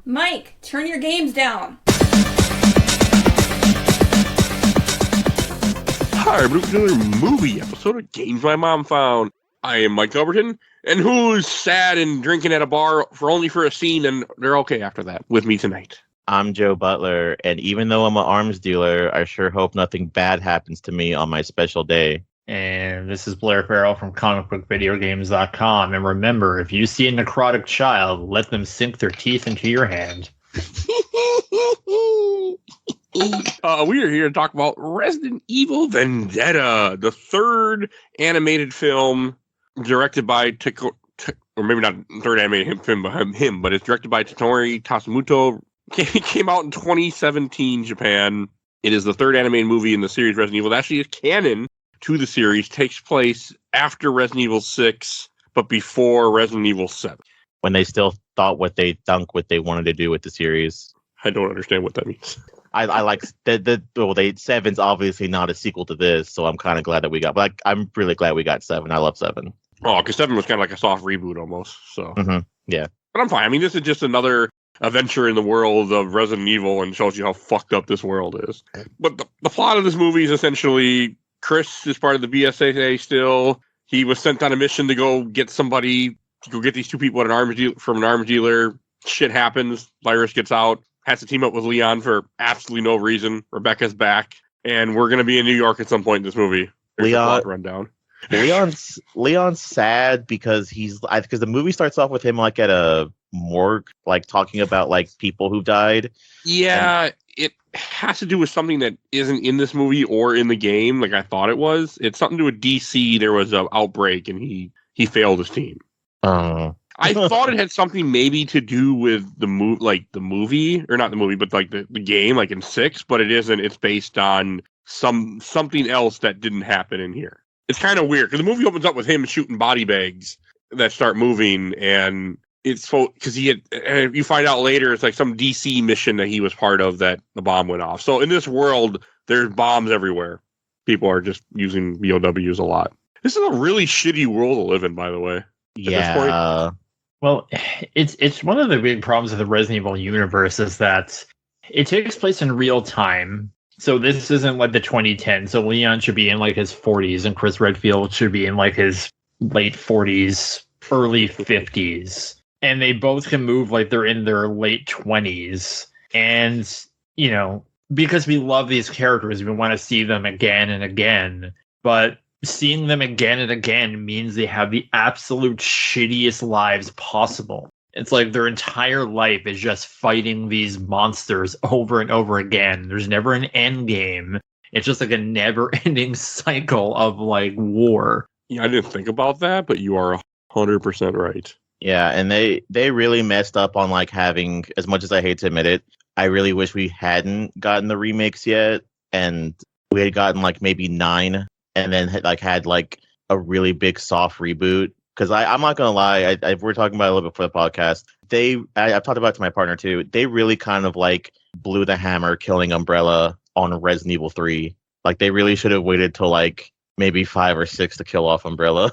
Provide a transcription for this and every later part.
Mike, turn your games down. Hi, we're doing another movie episode of Games My Mom Found. I am Mike Albertin, and who's sad and drinking at a bar only for a scene, and they're okay after that. With me tonight, I'm Joe Butler, and even though I'm an arms dealer, I sure hope nothing bad happens to me on my special day. And this is Blair Farrell from comicbookvideogames.com. And remember, if you see a necrotic child, let them sink their teeth into your hand. We are here to talk about Resident Evil Vendetta, the third animated film directed by or maybe not third animated film by him, but it's directed by Tatsunori Tatsumoto. It came out in 2017 Japan. It is the third animated movie in the series Resident Evil. It actually is canon to the series, takes place after Resident Evil 6, but before Resident Evil 7. When they still thought what they wanted to do with the series. I don't understand what that means. I like Seven's obviously not a sequel to this, so I'm kind of glad that we got. But I'm really glad we got 7. I love 7. Oh, because 7 was kind of like a soft reboot almost. So yeah, but I'm fine. I mean, this is just another adventure in the world of Resident Evil, and shows you how fucked up this world is. But the plot of this movie is essentially Chris is part of the BSAA still. He was sent on a mission to go get these two people at from an arms dealer. Shit happens. Virus gets out. Has to team up with Leon for absolutely no reason. Rebecca's back, and we're gonna be in New York at some point in this movie. There's a plot rundown. Leon's sad because because the movie starts off with him like at a morgue, like talking about like people who died. Yeah, it has to do with something that isn't in this movie or in the game. Like I thought it was. It's something to do with DC. There was an outbreak, and he failed his team. I thought it had something maybe to do with the movie, or not the movie, but like the game, like in 6. But it isn't. It's based on something else that didn't happen in here. It's kind of weird because the movie opens up with him shooting body bags that start moving, and it's because you find out later it's like some DC mission that he was part of that the bomb went off. So in this world, there's bombs everywhere. People are just using BOWs a lot. This is a really shitty world to live in, by the way. Yeah. Well, it's one of the big problems of the Resident Evil universe is that it takes place in real time. So this isn't like the 2010s. So Leon should be in like his 40s, and Chris Redfield should be in like his late 40s, early 50s. And they both can move like they're in their late 20s. And, because we love these characters, we want to see them again and again. But seeing them again and again means they have the absolute shittiest lives possible. It's like their entire life is just fighting these monsters over and over again. There's never an end game. It's just like a never-ending cycle of like war. Yeah, I didn't think about that, but you are 100% right. Yeah, and they really messed up on like having, as much as I hate to admit it, I really wish we hadn't gotten the remakes yet, and we had gotten like maybe 9, and then had like a really big soft reboot. Because I'm not gonna lie, we're talking about it a little bit for the podcast. I've talked about it to my partner too. They really kind of like blew the hammer, killing Umbrella on Resident Evil 3. Like they really should have waited till like maybe 5 or 6 to kill off Umbrella.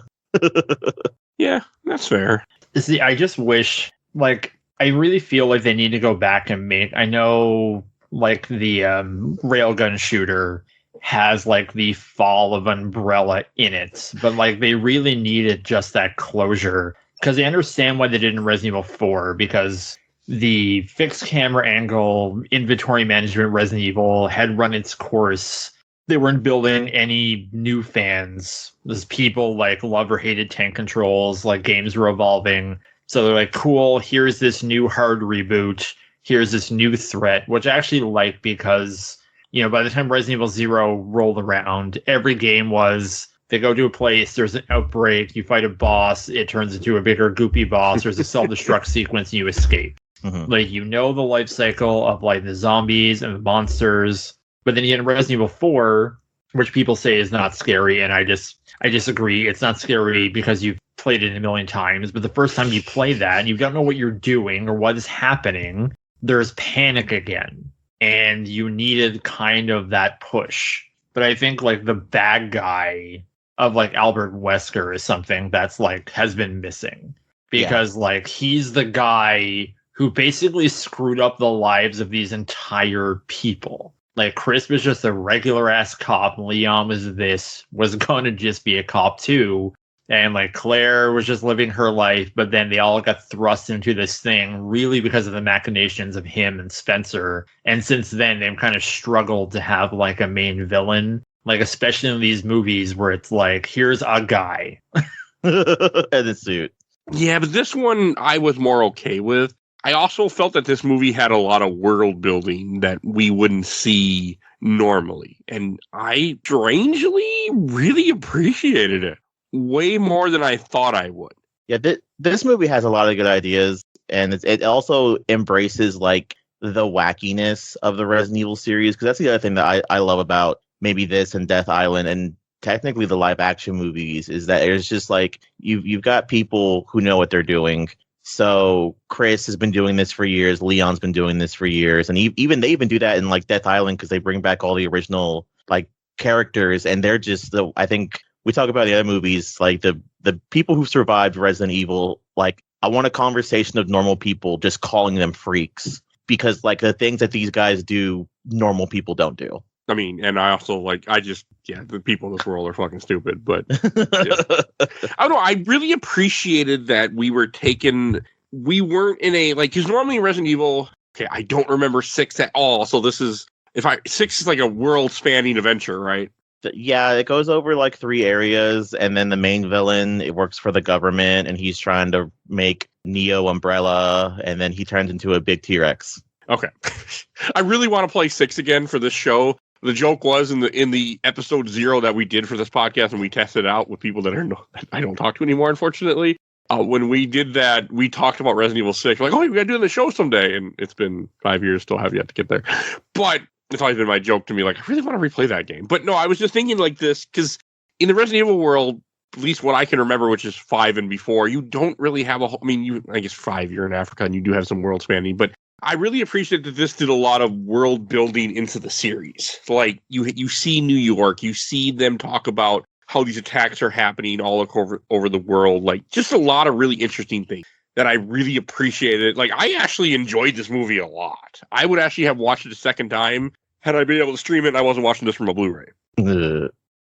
Yeah, that's fair. See, I just wish, I really feel like they need to go back and I know, like, the railgun shooter has, like, the fall of Umbrella in it, but, like, they really needed just that closure. Because I understand why they did in Resident Evil 4, because the fixed camera angle, inventory management Resident Evil had run its course. They weren't building any new fans. There's people like love or hated tank controls, like games were evolving. So they're like, cool, here's this new hard reboot. Here's this new threat, which I actually like because, by the time Resident Evil 0 rolled around, every game was, they go to a place, there's an outbreak, you fight a boss, it turns into a bigger goopy boss, there's a self-destruct sequence, and you escape. Mm-hmm. Like, the life cycle of like the zombies and the monsters. But then you get Resident Evil 4, which people say is not scary, and I disagree. It's not scary because you've played it a million times, but the first time you play that and you don't know what you're doing or what is happening, there's panic again. And you needed kind of that push. But I think like the bad guy of like Albert Wesker is something that's like has been missing. Because like he's the guy who basically screwed up the lives of these entire people. Like, Chris was just a regular ass cop. Leon was going to just be a cop too. And like Claire was just living her life, but then they all got thrust into this thing really because of the machinations of him and Spencer. And since then, they've kind of struggled to have like a main villain, like especially in these movies where it's like, here's a guy. And a suit. Yeah, but this one I was more okay with. I also felt that this movie had a lot of world building that we wouldn't see normally. And I strangely really appreciated it. Way more than I thought I would. Yeah, this movie has a lot of good ideas, and it also embraces like the wackiness of the Resident Evil series, because that's the other thing that I love about maybe this and Death Island and technically the live action movies, is that it's just like you've got people who know what they're doing. So Chris has been doing this for years, Leon's been doing this for years, and even they even do that in like Death Island because they bring back all the original like characters, and they're just I think. We talk about the other movies, like the people who survived Resident Evil, like I want a conversation of normal people just calling them freaks, because like the things that these guys do, normal people don't do. I mean, and I also the people in this world are fucking stupid, but yeah. I don't know. I really appreciated that we weren't in a, like, because normally in Resident Evil, okay, I don't remember 6 at all. So this is, 6 is like a world spanning adventure, right? Yeah, it goes over like 3 areas, and then the main villain, it works for the government, and he's trying to make Neo Umbrella, and then he turns into a big T-Rex. Okay. I really want to play 6 again for this show. The joke was in the episode 0 that we did for this podcast, and we tested out with people that I don't talk to anymore, unfortunately. When we did that, we talked about Resident Evil 6. We're like, we got to do it in the show someday, and it's been 5 years, still have yet to get there. But it's always been my joke to me, like, I really want to replay that game. But no, I was just thinking like this, because in the Resident Evil world, at least what I can remember, which is 5 and before, you don't really have I guess 5, you're in Africa, and you do have some world spanning, but I really appreciate that this did a lot of world building into the series. So, like, you see New York, you see them talk about how these attacks are happening all over the world, like, just a lot of really interesting things that I really appreciated. Like, I actually enjoyed this movie a lot. I would actually have watched it a second time had I been able to stream it, and I wasn't watching this from a Blu-ray.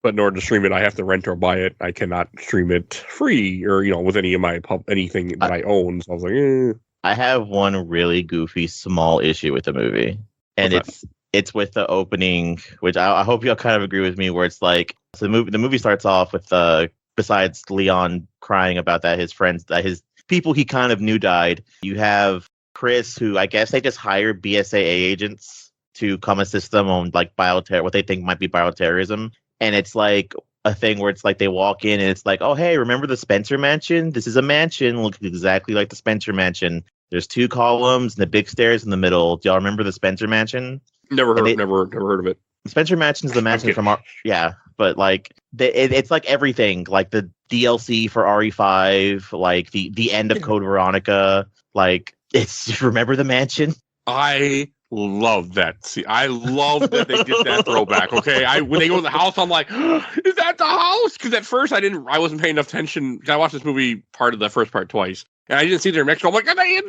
But in order to stream it, I have to rent or buy it. I cannot stream it free or, with any of my anything that I own. So I was like, I have one really goofy small issue with the movie. And it's with the opening, which I hope y'all kind of agree with me, where it's like, so the movie starts off with, besides Leon crying about that his people he kind of knew died, you have Chris, who I guess they just hired BSAA agents to come assist them on like what they think might be bioterrorism. And it's like a thing where it's like they walk in and it's like, oh, hey, remember the Spencer Mansion? This is a mansion, looks exactly like the Spencer Mansion. There's 2 columns and the big stairs in the middle. Do y'all remember the Spencer Mansion? Never heard of it. Spencer Mansion is the mansion from but like it's like everything, like the DLC for RE5, like the end of Code Veronica, like it's remember the mansion. I love that. See, I love that they did that throwback. Okay, when they go to the house, I'm like, is that the house? Because at first I wasn't paying enough attention. I watched this movie the first part twice, and I didn't see they're in Mexico. I'm like, are they in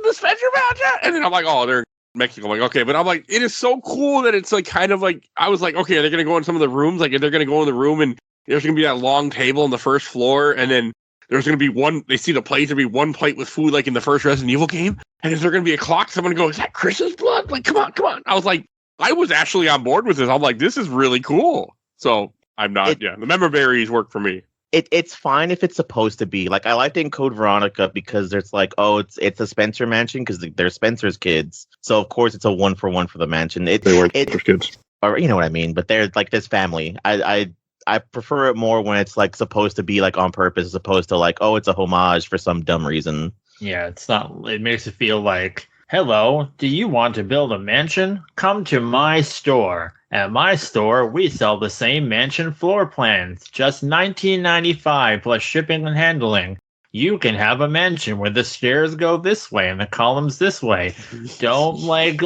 the Spencer Mansion? And then I'm like, oh, they're in Mexico. I'm like, okay, but I'm like, it is so cool that it's like kind of like, I was like, okay, are they gonna go in some of the rooms? Like, they're gonna go in the room and there's gonna be that long table on the first floor, and then there's going to be they see the plate, there'll be one plate with food like in the first Resident Evil game. And is there going to be a clock? Someone go, is that Chris's blood? Like, come on. I was like, I was actually on board with this. I'm like, this is really cool. So I'm not, the memoberries work for me. It's fine if it's supposed to be. Like, I liked it in Code Veronica because there's like, oh, it's a Spencer mansion because they're Spencer's kids. So, of course, it's a 1-for-1 for the mansion. They weren't Spencer's kids. Or, you know what I mean? But they're like this family. I prefer it more when it's like supposed to be like on purpose as opposed to like, oh, it's a homage for some dumb reason. Yeah, it's not. It makes it feel like, hello, do you want to build a mansion? Come to my store. At my store, we sell the same mansion floor plans, just $19.95 plus shipping and handling. You can have a mansion where the stairs go this way and the columns this way. Don't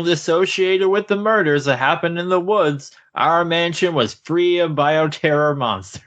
associate it with the murders that happened in the woods. Our mansion was free of bioterror monsters.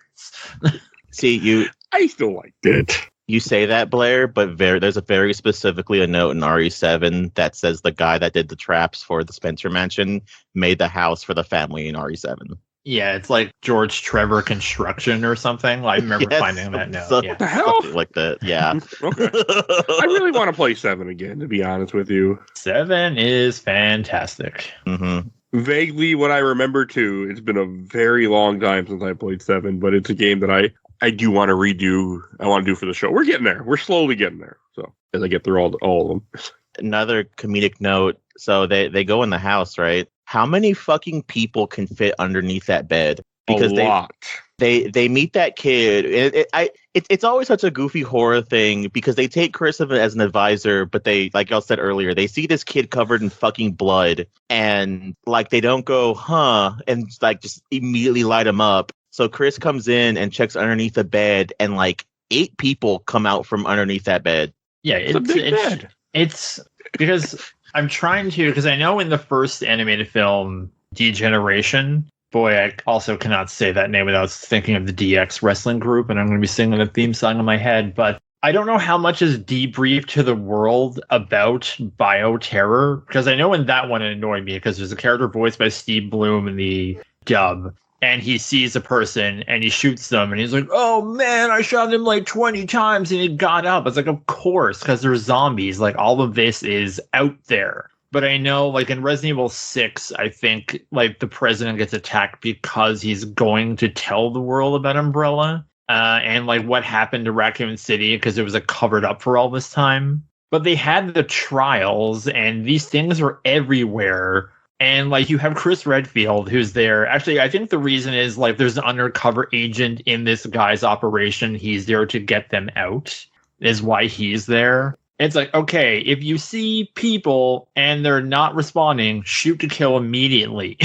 See, I still liked it. You say that, Blair, but there's a very specifically a note in RE7 that says the guy that did the traps for the Spencer Mansion made the house for the family in RE7. Yeah, it's like George Trevor Construction or something. I remember finding that note. What the hell? Like that, yeah. Okay. I really want to play 7 again, to be honest with you. 7 is fantastic. Mm-hmm. Vaguely what I remember too, it's been a very long time since I played 7, but it's a game that I do want to redo. I want to do for the show. We're getting there. We're slowly getting there. So as I get through all of them. Another comedic note. So they go in the house, right? How many fucking people can fit underneath that bed? Because a lot. They meet that kid. It's always such a goofy horror thing because they take Chris as an advisor, but they, like y'all said earlier, they see this kid covered in fucking blood and like they don't go, huh, and like just immediately light him up. So Chris comes in and checks underneath the bed and like 8 people come out from underneath that bed. Yeah, It's a big bed. It's because I'm trying to, because I know in the first animated film, Degeneration, boy, I also cannot say that name without thinking of the DX wrestling group, and I'm going to be singing a theme song in my head, but I don't know how much is debriefed to the world about bioterror, because I know in that one it annoyed me, because there's a character voiced by Steve Bloom in the dub, and he sees a person and he shoots them and he's like, oh man, I shot him like 20 times and he got up. It's like, of course, because they're zombies. Like all of this is out there. But I know like in Resident Evil 6, I think like the president gets attacked because he's going to tell the world about Umbrella and like what happened to Raccoon City because it was like covered up for all this time. But they had the trials and these things are everywhere. And, like, you have Chris Redfield, who's there. Actually, I think the reason is, like, there's an undercover agent in this guy's operation. He's there to get them out, is why he's there. It's like, okay, if you see people and they're not responding, shoot to kill immediately.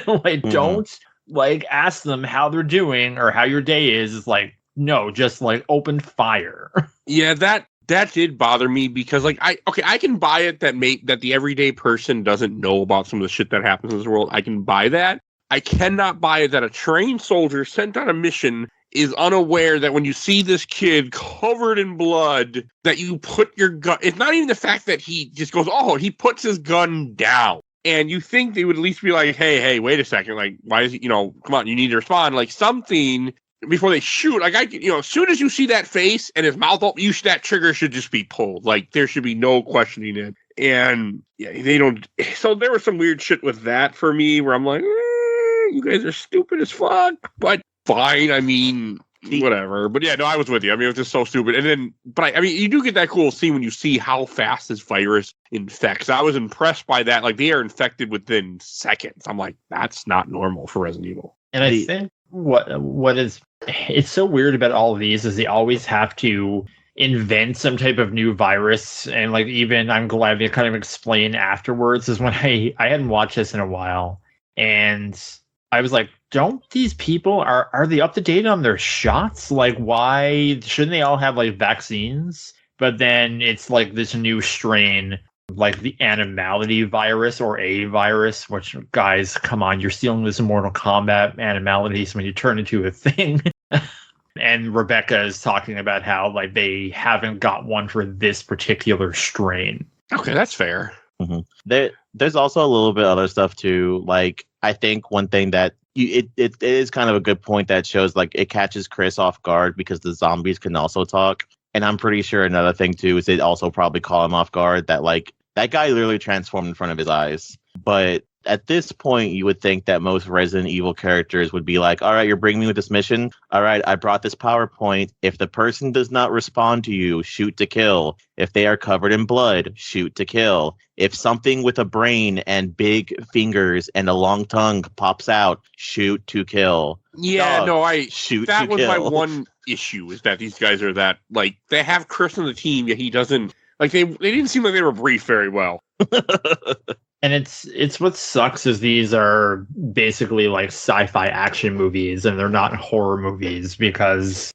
Like, don't, like, ask them how they're doing or how your day is. It's like, no, just, like, open fire. Yeah, that did bother me because, like, I can buy it that the everyday person doesn't know about some of the shit that happens in this world. I can buy that. I cannot buy it that a trained soldier sent on a mission is unaware that when you see this kid covered in blood, that you put your gun. It's not even the fact that he just goes, oh, he puts his gun down. And you think they would at least be like, hey, wait a second. Like, why is he, come on, you need to respond. Like, something before they shoot. Like, as soon as you see that face and his mouth open, that trigger should just be pulled. Like, there should be no questioning it. And yeah, they don't. So there was some weird shit with that for me where I'm like, you guys are stupid as fuck. But fine. I mean, whatever. But yeah, no, I was with you. I mean, it was just so stupid. And then, but I mean, you do get that cool scene when you see how fast this virus infects. I was impressed by that. Like, they are infected within seconds. I'm like, that's not normal for Resident Evil. And I think what is, it's so weird about all of these is they always have to invent some type of new virus. And like, even I'm glad they kind of explain afterwards is when I hadn't watched this in a while. And I was like, don't these people, are they up to date on their shots? Like, why shouldn't they all have like vaccines? But then it's like this new strain, like the animality virus or a virus, which, guys, come on, you're stealing this in Mortal Kombat animalities when you turn into a thing. And Rebecca is talking about how like they haven't got one for this particular strain. Okay, that's fair. Mm-hmm. There's also a little bit of other stuff too. Like, I think one thing that it is kind of a good point that shows like it catches Chris off guard because the zombies can also talk. And I'm pretty sure another thing too is they also probably call him off guard that like that guy literally transformed in front of his eyes. But at this point, you would think that most Resident Evil characters would be like, all right, you're bringing me with this mission. All right, I brought this PowerPoint. If the person does not respond to you, shoot to kill. If they are covered in blood, shoot to kill. If something with a brain and big fingers and a long tongue pops out, shoot to kill. Yeah, shoot that to was kill. my one issue is that these guys are that, like, they have Chris on the team, yet he doesn't, like, they didn't seem like they were briefed very well. And it's what sucks is these are basically like sci-fi action movies and they're not horror movies because,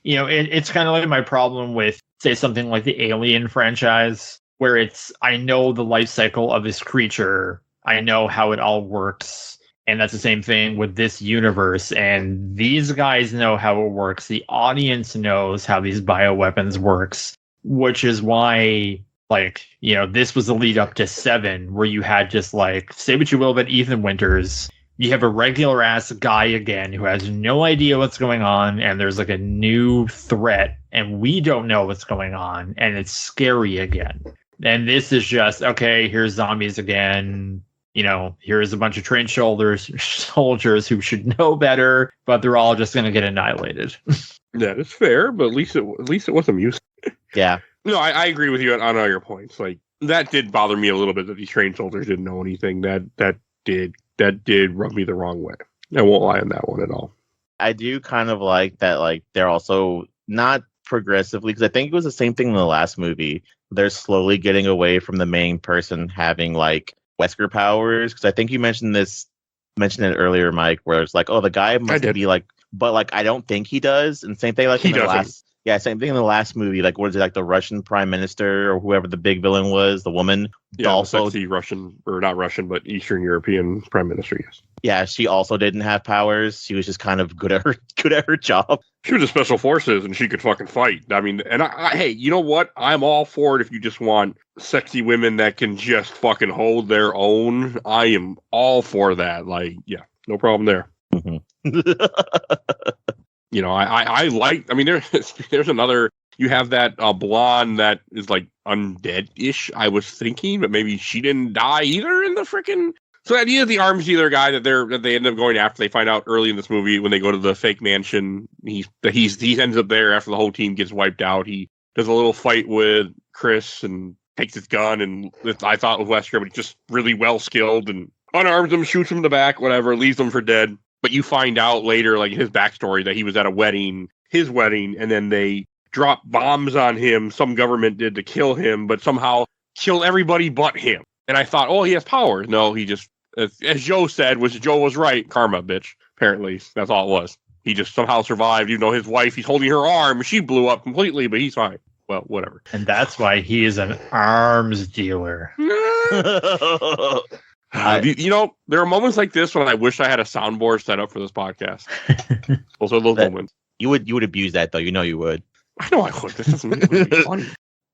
it's kind of like my problem with, say, something like the Alien franchise, where I know the life cycle of this creature. I know how it all works. And that's the same thing with this universe. And these guys know how it works. The audience knows how these bioweapons works, which is why, like, you know, this was the lead up to 7, where you had just like, say what you will about Ethan Winters. You have a regular ass guy again who has no idea what's going on, and there's like a new threat, and we don't know what's going on, and it's scary again. And this is just, okay, here's zombies again. You know, here's a bunch of trained soldiers who should know better, but they're all just going to get annihilated. Yeah, that's fair, but at least it was amusing. Yeah. No, I agree with you on all your points. Like, that did bother me a little bit that these trained soldiers didn't know anything. That did rub me the wrong way. I won't lie on that one at all. I do kind of like that, like, they're also not progressively, because I think it was the same thing in the last movie. They're slowly getting away from the main person having, like, Wesker powers. Because I think you mentioned it earlier, Mike, where it's like, oh, the guy must be like, but, like, I don't think he does. And same thing, like, in the last. Yeah, same thing in the last movie. Like, what is it, like the Russian prime minister or whoever the big villain was, the woman? Yeah, also the Russian, or not Russian, but Eastern European prime minister, yes. Yeah, she also didn't have powers. She was just kind of good at her job. She was in special forces and she could fucking fight. I mean, and I hey, you know what? I'm all for it if you just want sexy women that can just fucking hold their own. I am all for that. Like, yeah, no problem there. Mm-hmm. You know, I like, I mean, there's another, you have that blonde that is like undead-ish, I was thinking, but maybe she didn't die either in the freaking. So the idea of the arms dealer guy that they end up going after, they find out early in this movie when they go to the fake mansion, he ends up there after the whole team gets wiped out. He does a little fight with Chris and takes his gun, and I thought with Wesker, but he's just really well skilled and unarms him, shoots him in the back, whatever, leaves him for dead. But you find out later, like his backstory, that he was at his wedding, and then they dropped bombs on him. Some government did to kill him, but somehow kill everybody but him. And I thought, oh, he has powers. No, he just, as Joe said, which Joe was right, karma, bitch. Apparently, that's all it was. He just somehow survived, even though his wife, he's holding her arm, she blew up completely, but he's fine. Well, whatever. And that's why he is an arms dealer. You know, there are moments like this when I wish I had a soundboard set up for this podcast. Those are those moments. You would abuse that, though. You know you would. I know I would. This doesn't make it funny.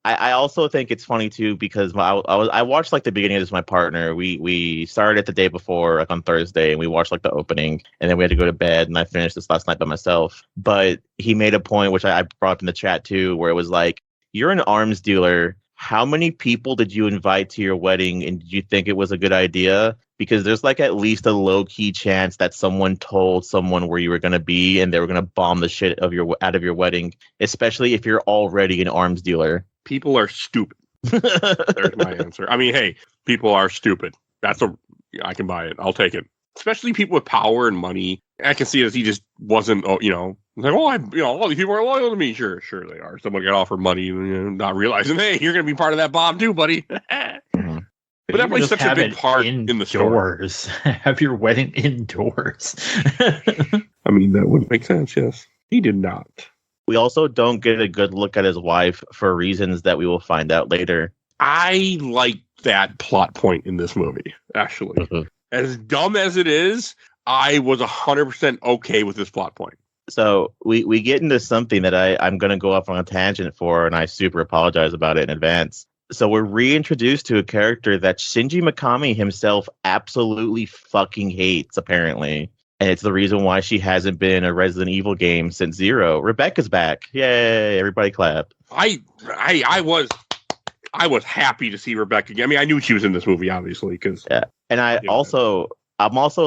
I also think it's funny too because I watched like the beginning of this with my partner. We started it the day before, like on Thursday, and we watched like the opening, and then we had to go to bed. And I finished this last night by myself. But he made a point, which I brought up in the chat too, where it was like, "You're an arms dealer. How many people did you invite to your wedding, and did you think it was a good idea? Because there's like at least a low-key chance that someone told someone where you were going to be, and they were going to bomb the shit out of your wedding, especially if you're already an arms dealer." People are stupid. There's my answer. I mean, hey, people are stupid. I can buy it. I'll take it. Especially people with power and money. I can see it as he just wasn't, like, all these people are loyal to me. Sure they are. Someone got offered money, not realizing, hey, you're going to be part of that bomb too, buddy. Mm-hmm. But that plays such a big part in the story. Have your wedding indoors. I mean, that would make sense, yes. He did not. We also don't get a good look at his wife for reasons that we will find out later. I like that plot point in this movie, actually. Mm-hmm. As dumb as it is, I was 100% okay with this plot point. So we get into something that I'm going to go off on a tangent for, and I super apologize about it in advance. So we're reintroduced to a character that Shinji Mikami himself absolutely fucking hates, apparently. And it's the reason why she hasn't been in a Resident Evil game since 0. Rebecca's back. Yay, everybody clap. I was happy to see Rebecca again. I mean, I knew she was in this movie, obviously. Yeah. And I'm also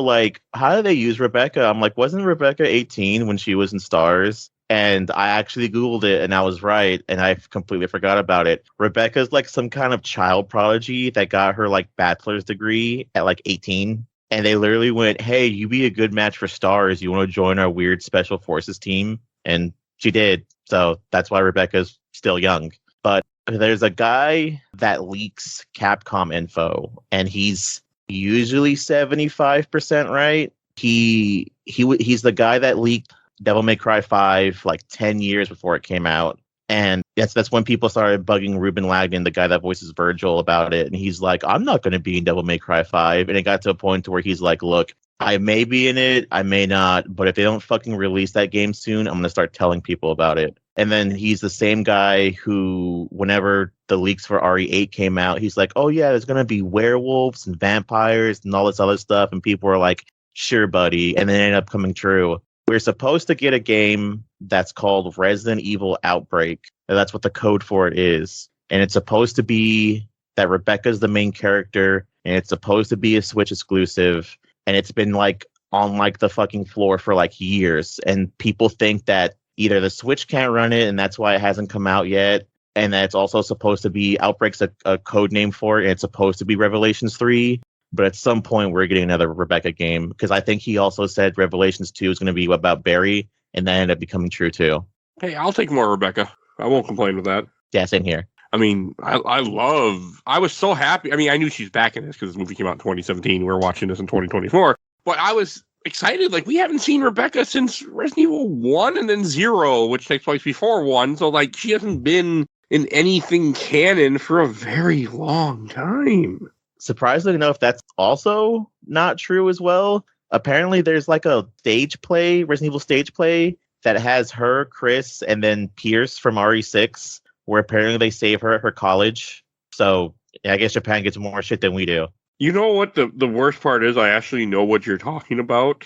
like, how do they use Rebecca? I'm like, wasn't Rebecca 18 when she was in Stars? And I actually Googled it, and I was right, and I completely forgot about it. Rebecca's like some kind of child prodigy that got her like bachelor's degree at like 18. And they literally went, hey, you be a good match for Stars. You want to join our weird special forces team? And she did. So that's why Rebecca's still young. But there's a guy that leaks Capcom info, and he's usually 75% right. He's the guy that leaked Devil May Cry 5 like 10 years before it came out. And that's when people started bugging Ruben Lagnan, the guy that voices Virgil, about it. And he's like, I'm not going to be in Devil May Cry 5. And it got to a point to where he's like, look, I may be in it, I may not, but if they don't fucking release that game soon, I'm gonna start telling people about it. And then he's the same guy who, whenever the leaks for RE8 came out, he's like, oh yeah, there's gonna be werewolves and vampires and all this other stuff, and people were like, sure, buddy, and then it ended up coming true. We're supposed to get a game that's called Resident Evil Outbreak, and that's what the code for it is. And it's supposed to be that Rebecca's the main character, and it's supposed to be a Switch exclusive, and it's been like on like the fucking floor for like years, and people think that either the Switch can't run it and that's why it hasn't come out yet, and that it's also supposed to be Outbreak's a code name for it, and it's supposed to be Revelations 3, but at some point we're getting another Rebecca game, because I think he also said Revelations 2 is going to be about Barry, and that ended up becoming true too. Hey, I'll take more Rebecca. I won't complain with that. Yeah, same here. I mean, I was so happy. I mean, I knew she's back in this because this movie came out in 2017. We're watching this in 2024. But I was excited. Like, we haven't seen Rebecca since Resident Evil 1 and then 0, which takes place before 1. So, like, she hasn't been in anything canon for a very long time. Surprisingly enough, that's also not true as well. Apparently, there's like a stage play, Resident Evil stage play, that has her, Chris, and then Pierce from RE6, where apparently they save her at her college. So yeah, I guess Japan gets more shit than we do. You know what the worst part is? I actually know what you're talking about.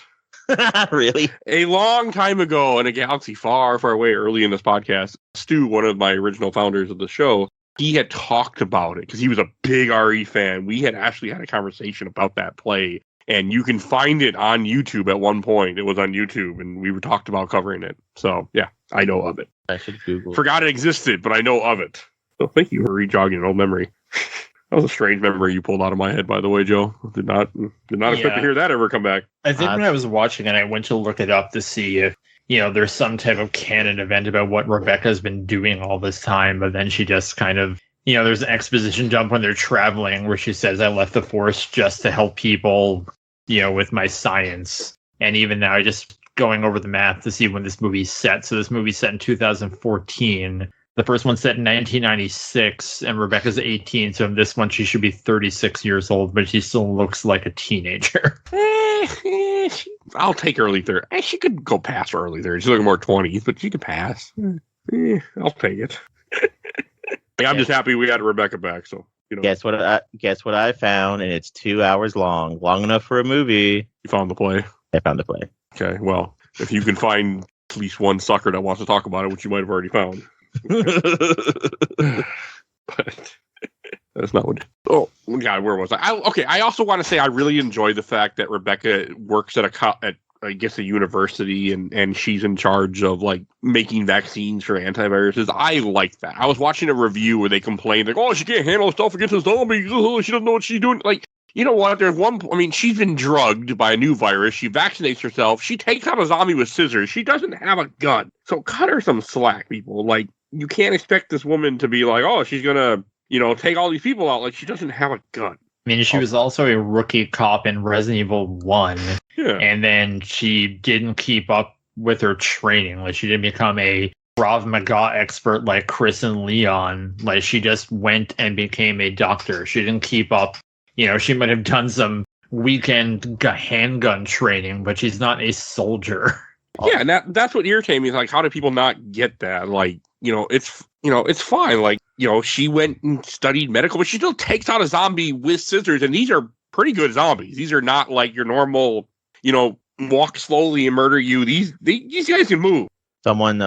Really? A long time ago in a galaxy far, far away, early in this podcast, Stu, one of my original founders of the show, he had talked about it because he was a big RE fan. We had actually had a conversation about that play, and you can find it on YouTube at one point. It was on YouTube, and we talked about covering it. So yeah, I know of it. I should Google. Forgot it existed, but I know of it. So thank you for rejogging an old memory. That was a strange memory you pulled out of my head, by the way, Joe. Did not expect to hear that ever come back. I think when I was watching it, I went to look it up to see if, there's some type of canon event about what Rebecca's been doing all this time, but then she just kind of, there's an exposition dump when they're traveling where she says, I left the Force just to help people, with my science. And even now, just going over the math to see when this movie's set. So this movie's set in 2014. The first one's set in 1996, and Rebecca's 18, so in this one she should be 36 years old, but she still looks like a teenager. I'll take early 30s. She could go past early 30s. She's looking more 20s, but she could pass. I'll take it. I'm just happy we got Rebecca back, so. Guess what I found, and it's 2 hours long enough for a movie. You found the play? I found the play. Okay, well, if you can find at least one sucker that wants to talk about it, which you might have already found. But that's not what. Oh God, where was I? I also want to say I really enjoy the fact that Rebecca works at a university, and she's in charge of like making vaccines for antiviruses. I like that. I was watching a review where they complained like, "Oh, she can't handle stuff against the zombies. She doesn't know what she's doing." Like, you know what? There's one. I mean, she's been drugged by a new virus. She vaccinates herself. She takes out a zombie with scissors. She doesn't have a gun. So cut her some slack, people. Like, you can't expect this woman to be like, oh, she's gonna, take all these people out. Like, she doesn't have a gun. I mean, she was also a rookie cop in Resident Evil 1. Yeah. And then she didn't keep up with her training. Like, she didn't become a Krav Maga expert like Chris and Leon. Like, she just went and became a doctor. She didn't keep up. She might have done some weekend handgun training, but she's not a soldier. Yeah, and that's what irritated me. Is like, how do people not get that? Like, it's fine. Like, she went and studied medical, but she still takes out a zombie with scissors, and these are pretty good zombies. These are not like your normal, walk slowly and murder you. These guys can move. Someone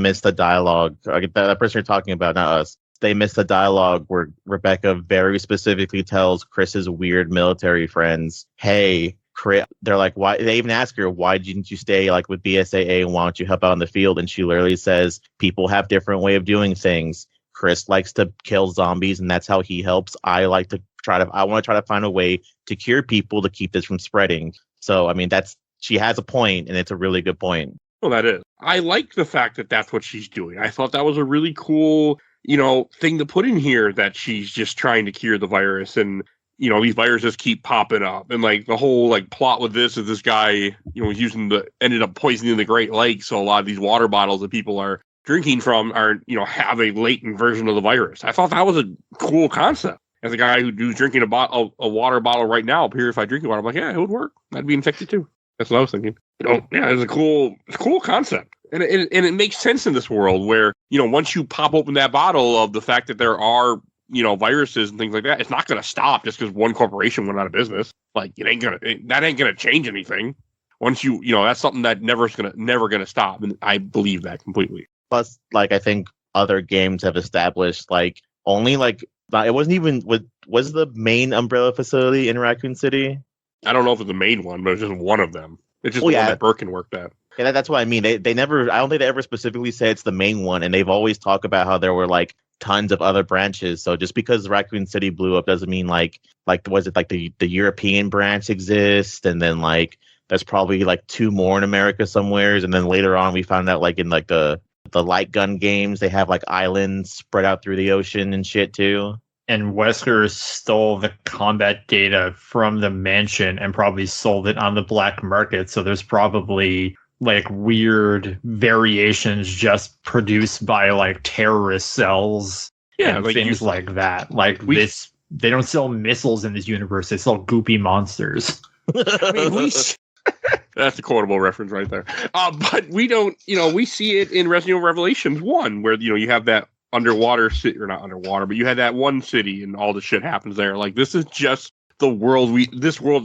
missed the dialogue. That person you're talking about, not us. They missed the dialogue where Rebecca very specifically tells Chris's weird military friends, "Hey, Chris," they're like, "Why?" They even ask her, "Why didn't you stay like with BSAA? And why don't you help out in the field?" And she literally says, "People have different way of doing things. Chris likes to kill zombies, and that's how he helps. I want to try to find a way to cure people to keep this from spreading." So, I mean, she has a point, and it's a really good point. Well, that is. I like the fact that that's what she's doing. I thought that was a really cool, thing to put in here, that she's just trying to cure the virus, and these viruses keep popping up, and like the whole like plot with this is this guy, ended up poisoning the Great Lakes, so a lot of these water bottles that people are drinking from are, have a latent version of the virus. I thought that was a cool concept. as a guy who's drinking a water bottle right now, purified drinking water, I'm like, yeah, it would work. I'd be infected too. That's what I was thinking. Yeah, it's a cool concept. And it makes sense in this world where, once you pop open that bottle of the fact that there are, viruses and things like that, it's not going to stop just because one corporation went out of business. Like, that ain't going to change anything. Once that's something that never going to stop. And I believe that completely. Plus, like, I think other games have established, like, only, like, it wasn't even, was the main Umbrella facility in Raccoon City? I don't know if it's the main one, but it's just one of them. It's just the one that Birkin worked at. Yeah, that's what I mean. They never, I don't think they ever specifically say it's the main one, and they've always talked about how there were, like, tons of other branches. So just because Raccoon City blew up doesn't mean, like was it, like, the European branch exists, and then, like, there's probably, like, 2 more in America somewheres, and then later on we found out, like, in, like, the light gun games, they have, like, islands spread out through the ocean and shit, too. And Wesker stole the combat data from the mansion and probably sold it on the black market. So there's probably, like, weird variations just produced by, like, terrorist cells and like things like that. Like, they don't sell missiles in this universe. They sell goopy monsters. I mean, that's a quotable reference right there. But we don't, we see it in Resident Evil Revelations 1, where, you have that underwater city, or not underwater, but you had that one city and all the shit happens there. Like, this is just the world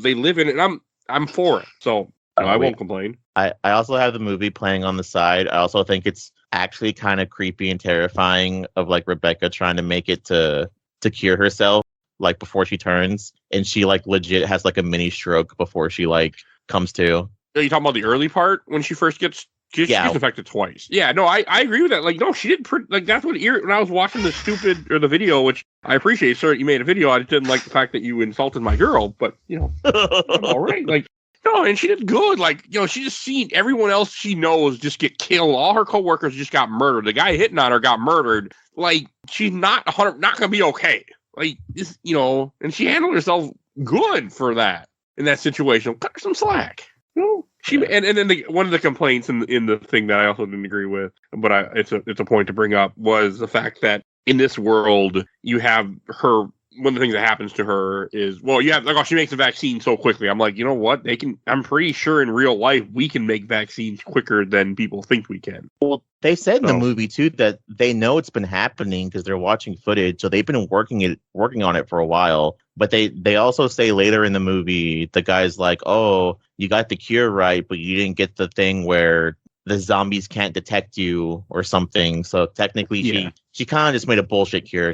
they live in, and I'm for it. So I won't complain. I also have the movie playing on the side. I also think it's actually kind of creepy and terrifying of, like, Rebecca trying to make it to cure herself, like, before she turns, and she, like, legit has, like, a mini stroke before she, like, comes to. Are you talking about the early part when she first gets infected twice? Yeah, no, I agree with that. Like, no, she didn't. Like, that's what when I was watching the video, which I appreciate, sir, you made a video. I just didn't like the fact that you insulted my girl, but I'm all right. Like, no, and she did good. Like, she just seen everyone else she knows just get killed. All her coworkers just got murdered. The guy hitting on her got murdered. Like, she's not gonna be okay. Like, this, and she handled herself good for that in that situation. Cut her some slack. And then one of the complaints in the thing that I also didn't agree with, but it's a point to bring up, was the fact that in this world you have her. One of the things that happens to her is, you have, like, she makes a vaccine so quickly. I'm like, you know what? I'm pretty sure in real life we can make vaccines quicker than people think we can. Well, they said in the movie too that they know it's been happening because they're watching footage, so they've been working on it for a while. But they also say later in the movie, the guy's like, "Oh, you got the cure right, but you didn't get the thing where the zombies can't detect you or something." So technically, she kind of just made a bullshit cure.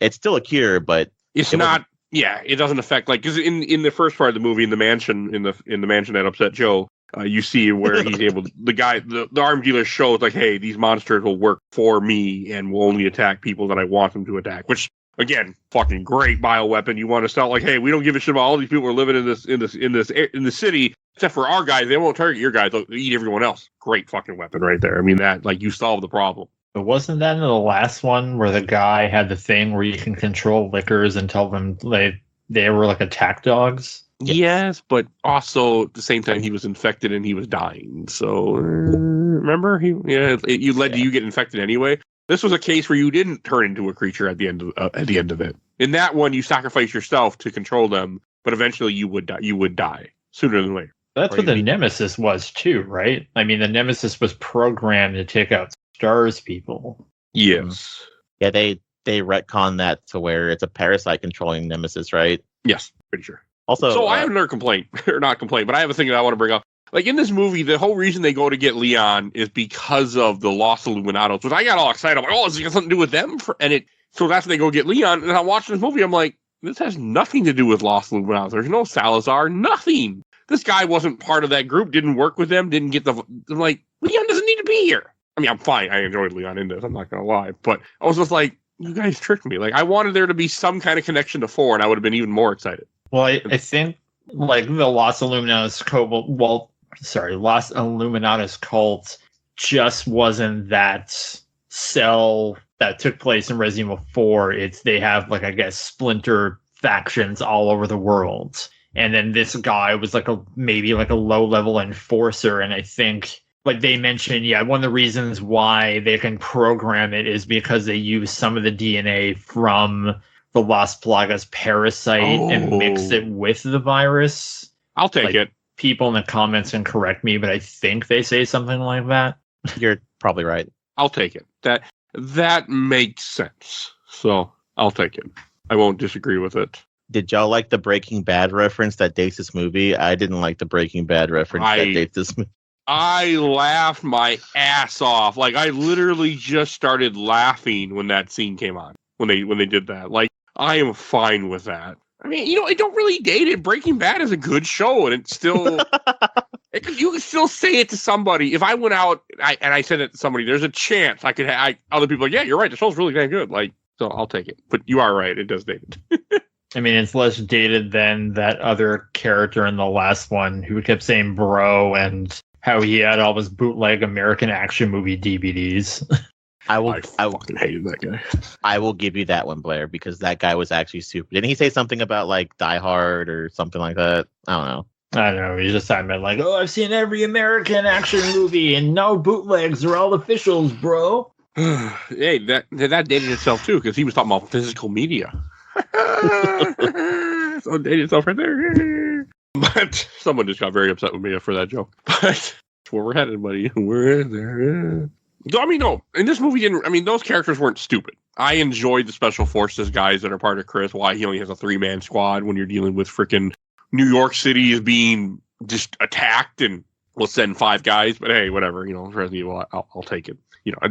It's still a cure, but it's not. Yeah, it doesn't affect, like, because in the first part of the movie, in the mansion, in the mansion that upset Joe, you see where he's able to, the arms dealer shows, like, hey, these monsters will work for me and will only attack people that I want them to attack. Which, again, fucking great bioweapon. You want to sell, like, hey, we don't give a shit about all these people who are living in the city, except for our guys. They won't target your guys. They'll eat everyone else. Great fucking weapon right there. I mean, that, like, you solve the problem. But wasn't that in the last one where the guy had the thing where you can control lickers and tell them they were like attack dogs? Yes, but also at the same time he was infected and he was dying. So remember, you led to you get infected anyway. This was a case where you didn't turn into a creature at the end of it. In that one, you sacrifice yourself to control them, but eventually you would die. You would die sooner than later. That's what the Nemesis was too, right? I mean, the Nemesis was programmed to take out Stars people. Yes. Yeah, they retcon that to where it's a parasite controlling Nemesis, right? Yes, pretty sure. Also, so I have another complaint, or not complaint, but I have a thing that I want to bring up. Like, in this movie, the whole reason they go to get Leon is because of the Lost Illuminados, which I got all excited. I'm like, oh, is it got something to do with them? So that's when they go get Leon. And I'm watching this movie, I'm like, this has nothing to do with Lost Illuminados. There's no Salazar, nothing. This guy wasn't part of that group, didn't work with them, didn't get I'm like, Leon doesn't need to be here. I mean, I'm fine. I enjoyed Leon in this. I'm not going to lie. But I was just like, you guys tricked me. Like, I wanted there to be some kind of connection to 4, and I would have been even more excited. Well, I think, like, the Los Illuminatus Los Illuminatus cult just wasn't that cell that took place in Resident Evil 4. They have, like, I guess, splinter factions all over the world. And then this guy was maybe a low-level enforcer, and I think, like they mentioned, one of the reasons why they can program it is because they use some of the DNA from the Las Plagas parasite and mix it with the virus. I'll take it. People in the comments can correct me, but I think they say something like that. You're probably right. I'll take it. That makes sense. So I'll take it. I won't disagree with it. Did y'all like the Breaking Bad reference that dates this movie? I didn't like the Breaking Bad reference that dates this movie. I laughed my ass off. Like, I literally just started laughing when that scene came on. When they did that. Like, I am fine with that. I mean, it don't really date it. Breaking Bad is a good show, and it's still... you can still say it to somebody. If I went out and I said it to somebody, there's a chance I could have... other people are like, yeah, you're right, the show's really damn good. Like, so I'll take it. But you are right, it does date it. I mean, it's less dated than that other character in the last one who kept saying bro and how he had all his bootleg American action movie DVDs. I fucking hated that guy. I will give you that one, Blair, because that guy was actually super. Didn't he say something about like Die Hard or something like that? I don't know. I don't know. He's just talking about like, oh, I've seen every American action movie and no bootlegs. They're all officials, bro. Hey, that dated itself too, because he was talking about physical media. So it dated itself right there. But someone just got very upset with me for that joke. But that's where we're headed, buddy. We're there. I mean, no. In this movie, those characters weren't stupid. I enjoyed the special forces guys that are part of Chris. Why he only has a 3-man squad when you're dealing with freaking New York City is being just attacked, and we'll send 5 guys. But hey, whatever. Resident Evil, I'll take it.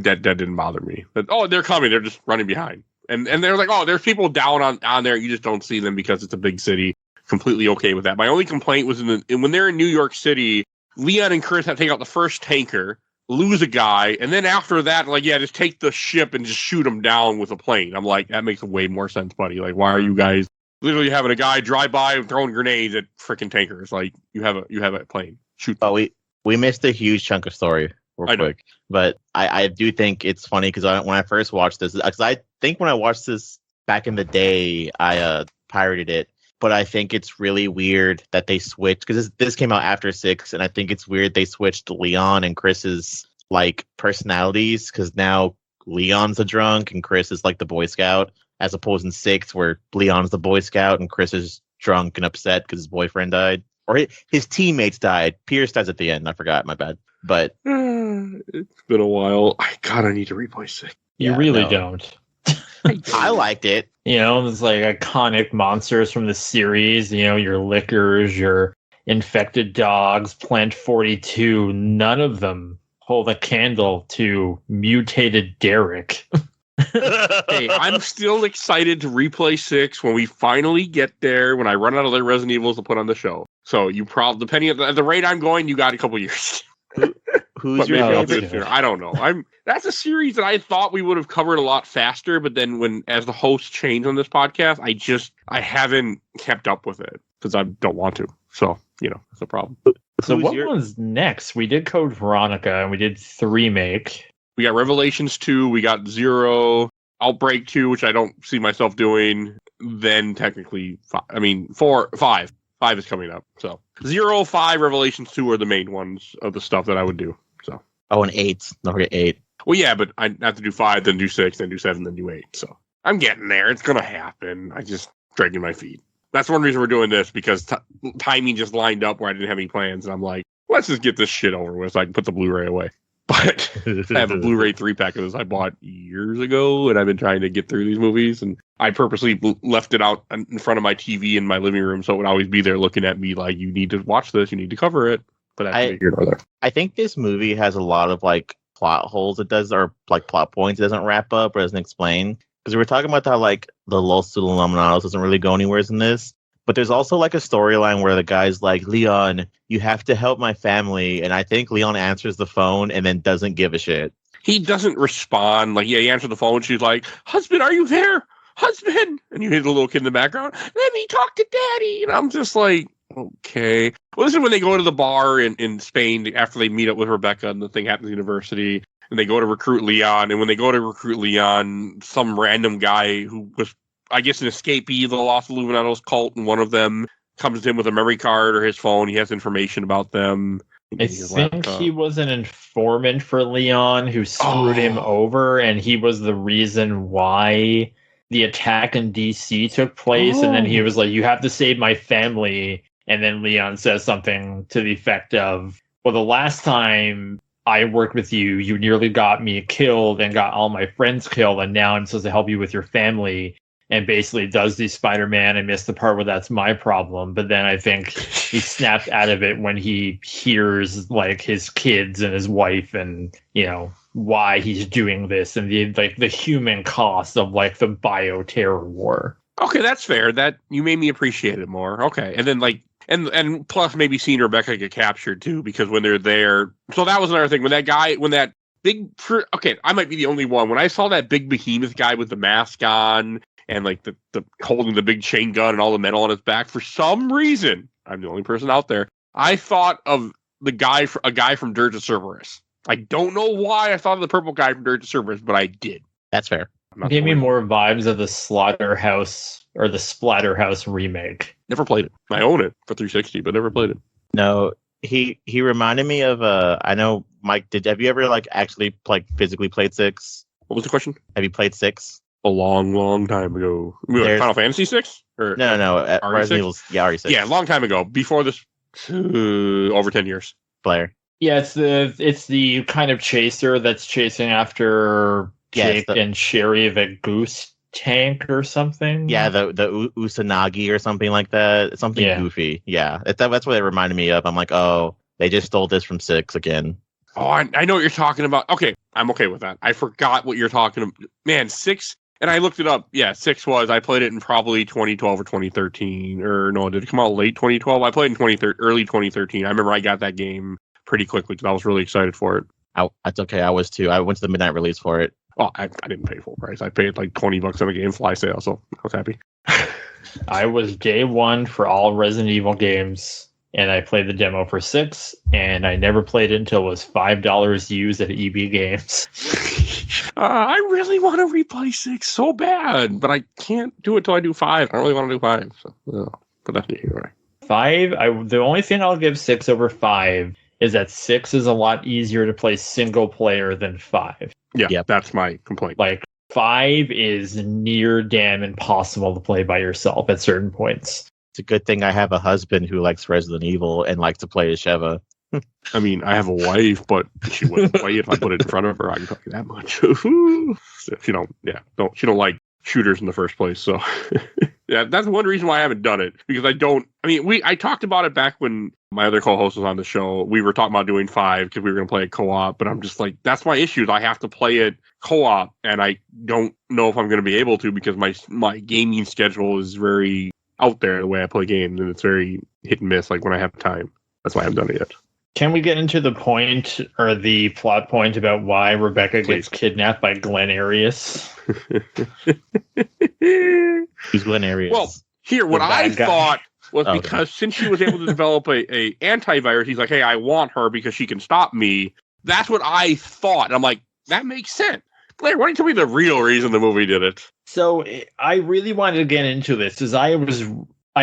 That didn't bother me. But, they're coming. They're just running behind. And they're like, oh, there's people down on there. You just don't see them because it's a big city. Completely okay with that. My only complaint was when they're in New York City, Leon and Chris have to take out the first tanker, lose a guy, and then after that, like, yeah, just take the ship and just shoot him down with a plane. I'm like, that makes way more sense, buddy. Like, why are you guys literally having a guy drive by and throwing grenades at freaking tankers? Like, you have a plane. Shoot them. Oh, we missed a huge chunk of story real quick. But I do think it's funny because when I first watched this, because I think when I watched this back in the day, I pirated it. But I think it's really weird that they switched, because this came out after 6, and I think it's weird they switched Leon and Chris's like personalities, because now Leon's a drunk and Chris is like the Boy Scout, as opposed in 6 where Leon's the Boy Scout and Chris is drunk and upset because his boyfriend died, or his teammates died. Pierce dies at the end. I forgot. My bad. But it's been a while. I need to replay 6. You really don't. I liked it. It's like iconic monsters from the series. Your lickers, your infected dogs, Plant 42. None of them hold a candle to mutated Derek. Hey, I'm still excited to replay 6 when we finally get there. When I run out of the Resident Evils to put on the show. So you probably, depending at the rate I'm going, you got a couple years. Who's your favorite? I don't know. That's a series that I thought we would have covered a lot faster, but then as the hosts change on this podcast, I haven't kept up with it because I don't want to. So, that's a problem. So what one's next? We did Code Veronica and we did 3-make. We got Revelations 2, we got 0, Outbreak 2, which I don't see myself doing. Then technically 5 is coming up. So 0, 5, Revelations 2 are the main ones of the stuff that I would do. So. Oh, and 8. Don't forget 8. Well, yeah, but I have to do 5, then do 6, then do 7, then do 8. So I'm getting there. It's going to happen. I just dragging my feet. That's one reason we're doing this, because timing just lined up where I didn't have any plans. And I'm like, let's just get this shit over with so I can put the Blu-ray away. But I have a Blu-ray 3-pack of this I bought years ago, and I've been trying to get through these movies. And I purposely left it out in front of my TV in my living room so it would always be there looking at me like, you need to watch this, you need to cover it. But I think this movie has a lot of like plot holes it does, or like plot points it doesn't wrap up or doesn't explain. Because we were talking about how like the Los Illuminados doesn't really go anywhere in this. But there's also like a storyline where the guy's like, Leon, you have to help my family. And I think Leon answers the phone and then doesn't give a shit. He doesn't respond. Like, yeah, he answered the phone. She's like, husband, are you there? Husband. And you hear the little kid in the background. Let me talk to daddy. And I'm just like, okay. Well, this is when they go to the bar in Spain after they meet up with Rebecca and the thing happens at university. And they go to recruit Leon. And when they go to recruit Leon, some random guy who was, I guess, an escapee of the Los Illuminados cult, and one of them comes to him with a memory card or his phone. He has information about them. I think he was an informant for Leon who screwed him over, and he was the reason why the attack in DC took place, and then he was like, "You have to save my family." And then Leon says something to the effect of, "Well, the last time I worked with you, you nearly got me killed and got all my friends killed, and now I'm supposed to help you with your family." And basically does the Spider-Man. I missed the part where that's my problem. But then I think he snapped out of it when he hears like his kids and his wife and, you know, why he's doing this and the human cost of like the bioterror war. Okay, that's fair. That you made me appreciate it more. Okay. And then like and plus maybe seeing Rebecca get captured too, because when they're there. So that was another thing. When that big okay, I might be the only one. When I saw that big behemoth guy with the mask on and like the holding the big chain gun and all the metal on his back, for some reason, I'm the only person out there, I thought of a guy from Dirge of Cerberus. I don't know why I thought of the purple guy from Dirge of Cerberus, but I did. That's fair. Gave me more vibes of the Slaughterhouse or the Splatterhouse remake. Never played it. I own it for 360, but never played it. No, he reminded me of I know Mike. Have you ever like actually like physically played 6? What was the question? Have you played 6? A long time ago. Final Fantasy 6? Or No. RE6? RE6. Yeah, a long time ago. Before this, over 10 years. Blair. Yeah, it's the kind of chaser that's chasing after Jake and Sherry of a goose tank or something. Yeah, the Usanagi or something like that. Something goofy. Yeah, that's what it reminded me of. I'm like, oh, they just stole this from 6 again. Oh, I know what you're talking about. Okay, I'm okay with that. I forgot what you're talking about. Man, 6. And I looked it up. Yeah, 6 was. I played it in probably 2012 or 2013. Or no, did it come out late 2012? I played in early 2013. I remember I got that game pretty quickly because I was really excited for it. That's okay. I was too. I went to the midnight release for it. Oh, I didn't pay full price. I paid like $20 on a GameFly sale, so I was happy. I was day one for all Resident Evil games, and I played the demo for 6, and I never played it until it was $5 used at EB Games. I really want to replay 6 so bad, but I can't do it till I do 5. I don't really want to do 5. So, but that's me. Right. 5, the only thing I'll give 6 over 5 is that 6 is a lot easier to play single player than 5. Yeah, that's my complaint. Like, 5 is near damn impossible to play by yourself at certain points. It's a good thing I have a husband who likes Resident Evil and likes to play as Sheva. I mean, I have a wife, but she wouldn't play it if I put it in front of her. I can tell you that much. She don't like shooters in the first place. So yeah, that's one reason why I haven't done it, because I talked about it back when my other co-host was on the show. We were talking about doing 5 because we were going to play it co-op, but I'm just like, that's my issue. I have to play it co-op, and I don't know if I'm going to be able to because my gaming schedule is very out there the way I play games, and it's very hit and miss. Like when I have time, that's why I haven't done it yet. Can we get into the point or the plot point about why Rebecca gets kidnapped by Glenn Arias? Who's Glenn Arias? Well, here, what I thought was because since she was able to develop a antivirus, he's like, hey, I want her because she can stop me. That's what I thought. And I'm like, that makes sense. Blair, why don't you tell me the real reason the movie did it? So I really wanted to get into this because I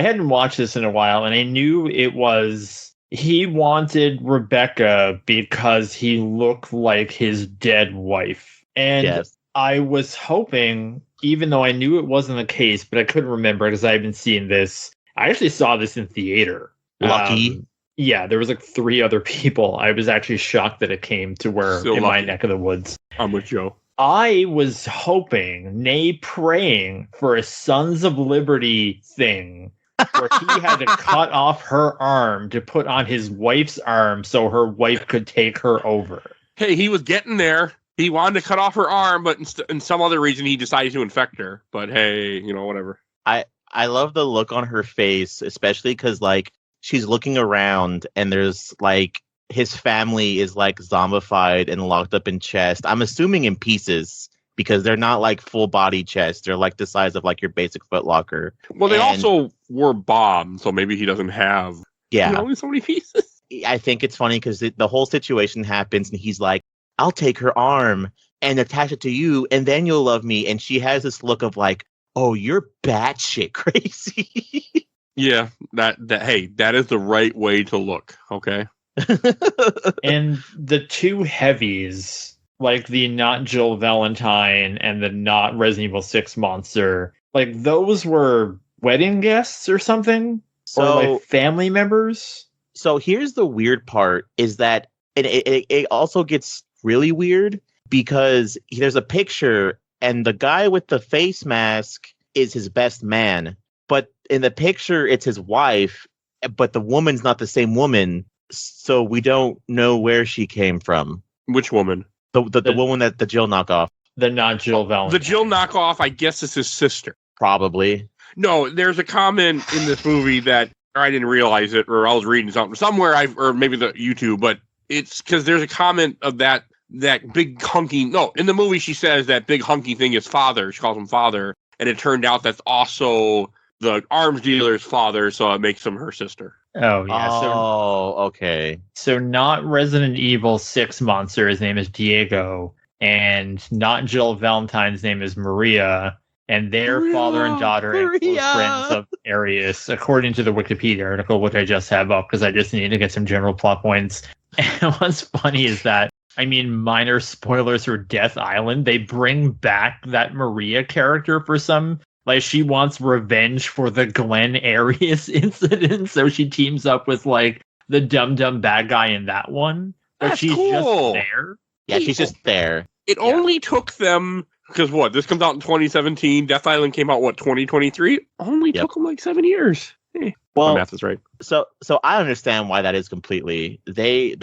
hadn't watched this in a while, and I knew it was... He wanted Rebecca because he looked like his dead wife. And I was hoping, even though I knew it wasn't the case, but I couldn't remember because I haven't seen this. I actually saw this in theater. Lucky. Yeah, there was like 3 other people. I was actually shocked that it came to where Still in lucky. my neck of the woods. I'm with Joe. I was hoping, nay praying, for a Sons of Liberty thing where he had to cut off her arm to put on his wife's arm so her wife could take her over. Hey, he was getting there. He wanted to cut off her arm, but in some other reason he decided to infect her. But hey, whatever. I love the look on her face, especially because like she's looking around and there's like his family is like zombified and locked up in chests. I'm assuming in pieces, because they're not like full body chests. They're like the size of like your basic Foot Locker. Well, they also were bombed, so maybe he doesn't have only so many pieces. I think it's funny because the whole situation happens and he's like, I'll take her arm and attach it to you and then you'll love me. And she has this look of like, oh, you're batshit crazy. Yeah, that is the right way to look, okay? And the 2 heavies like the not Jill Valentine and the not Resident Evil 6 monster, like those were wedding guests or something? Or like family members? So here's the weird part is that it also gets really weird because there's a picture and the guy with the face mask is his best man. But in the picture, it's his wife, but the woman's not the same woman. So we don't know where she came from. Which woman? The woman that the Jill knockoff. The not Jill Valentine. The Jill knockoff, I guess, is his sister. Probably. No, there's a comment in this movie that I didn't realize it, or I was reading something somewhere, or maybe the YouTube, but it's because there's a comment of that big hunky. No, in the movie she says that big hunky thing is father. She calls him father, and it turned out that's also the arms dealer's father, so it makes him her sister. Oh yeah. Okay. So not Resident Evil 6 monster. His name is Diego, and not Jill Valentine's name is Maria. And their father and daughter and close friends of Arius, according to the Wikipedia article, which I just have up because I just need to get some general plot points. And what's funny is that, I mean, minor spoilers for Death Island, they bring back that Maria character for some, like she wants revenge for the Glen Arius incident, so she teams up with like the dumb bad guy in that one. But That's she's cool. just there. Yeah, she's just there. It only took them, because what, this comes out in 2017, Death Island came out, what, 2023? Only took them like 7 years. Hey, well, my math is right. So I understand why that is completely. They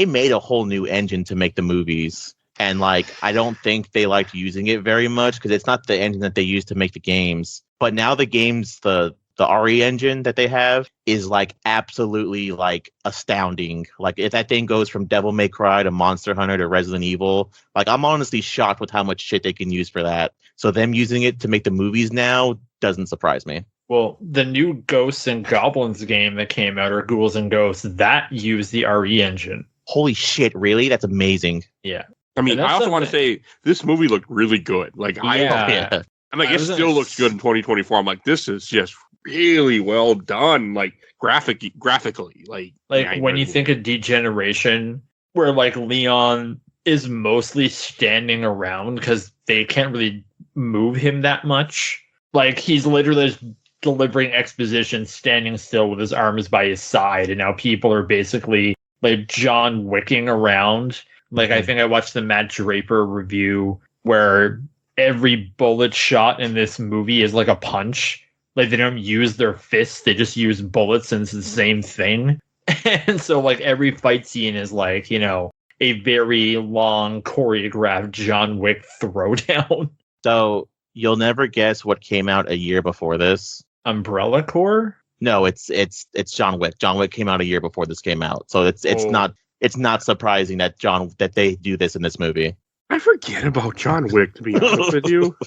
made a whole new engine to make the movies, and like I don't think they liked using it very much because it's not the engine that they used to make the games. But now the games, the RE engine that they have is like absolutely like astounding. Like if that thing goes from Devil May Cry to Monster Hunter to Resident Evil, like I'm honestly shocked with how much shit they can use for that. So them using it to make the movies now doesn't surprise me. Well, the new Ghosts and Goblins game that came out, or Ghouls and Ghosts, that used the RE engine. Holy shit, really? That's amazing. Yeah. I mean, I also want to say this movie looked really good. Like Yeah. I'm like, it still looks good in 2024. I'm like, this is just really well done, like graphically. Like when you think of Degeneration, where like Leon is mostly standing around because they can't really move him that much. Like he's literally just delivering exposition, standing still with his arms by his side, and now people are basically like John Wicking around. Like I think I watched the Matt Draper review where every bullet shot in this movie is like a punch. Like they don't use their fists, they just use bullets, and it's the same thing. And so like every fight scene is like, you know, a very long choreographed John Wick throwdown. So you'll never guess what came out a year before this. Umbrella Corps? No, it's John Wick. John Wick came out a year before this came out. So it's not surprising that they do this in this movie. I forget about John Wick, to be honest with you.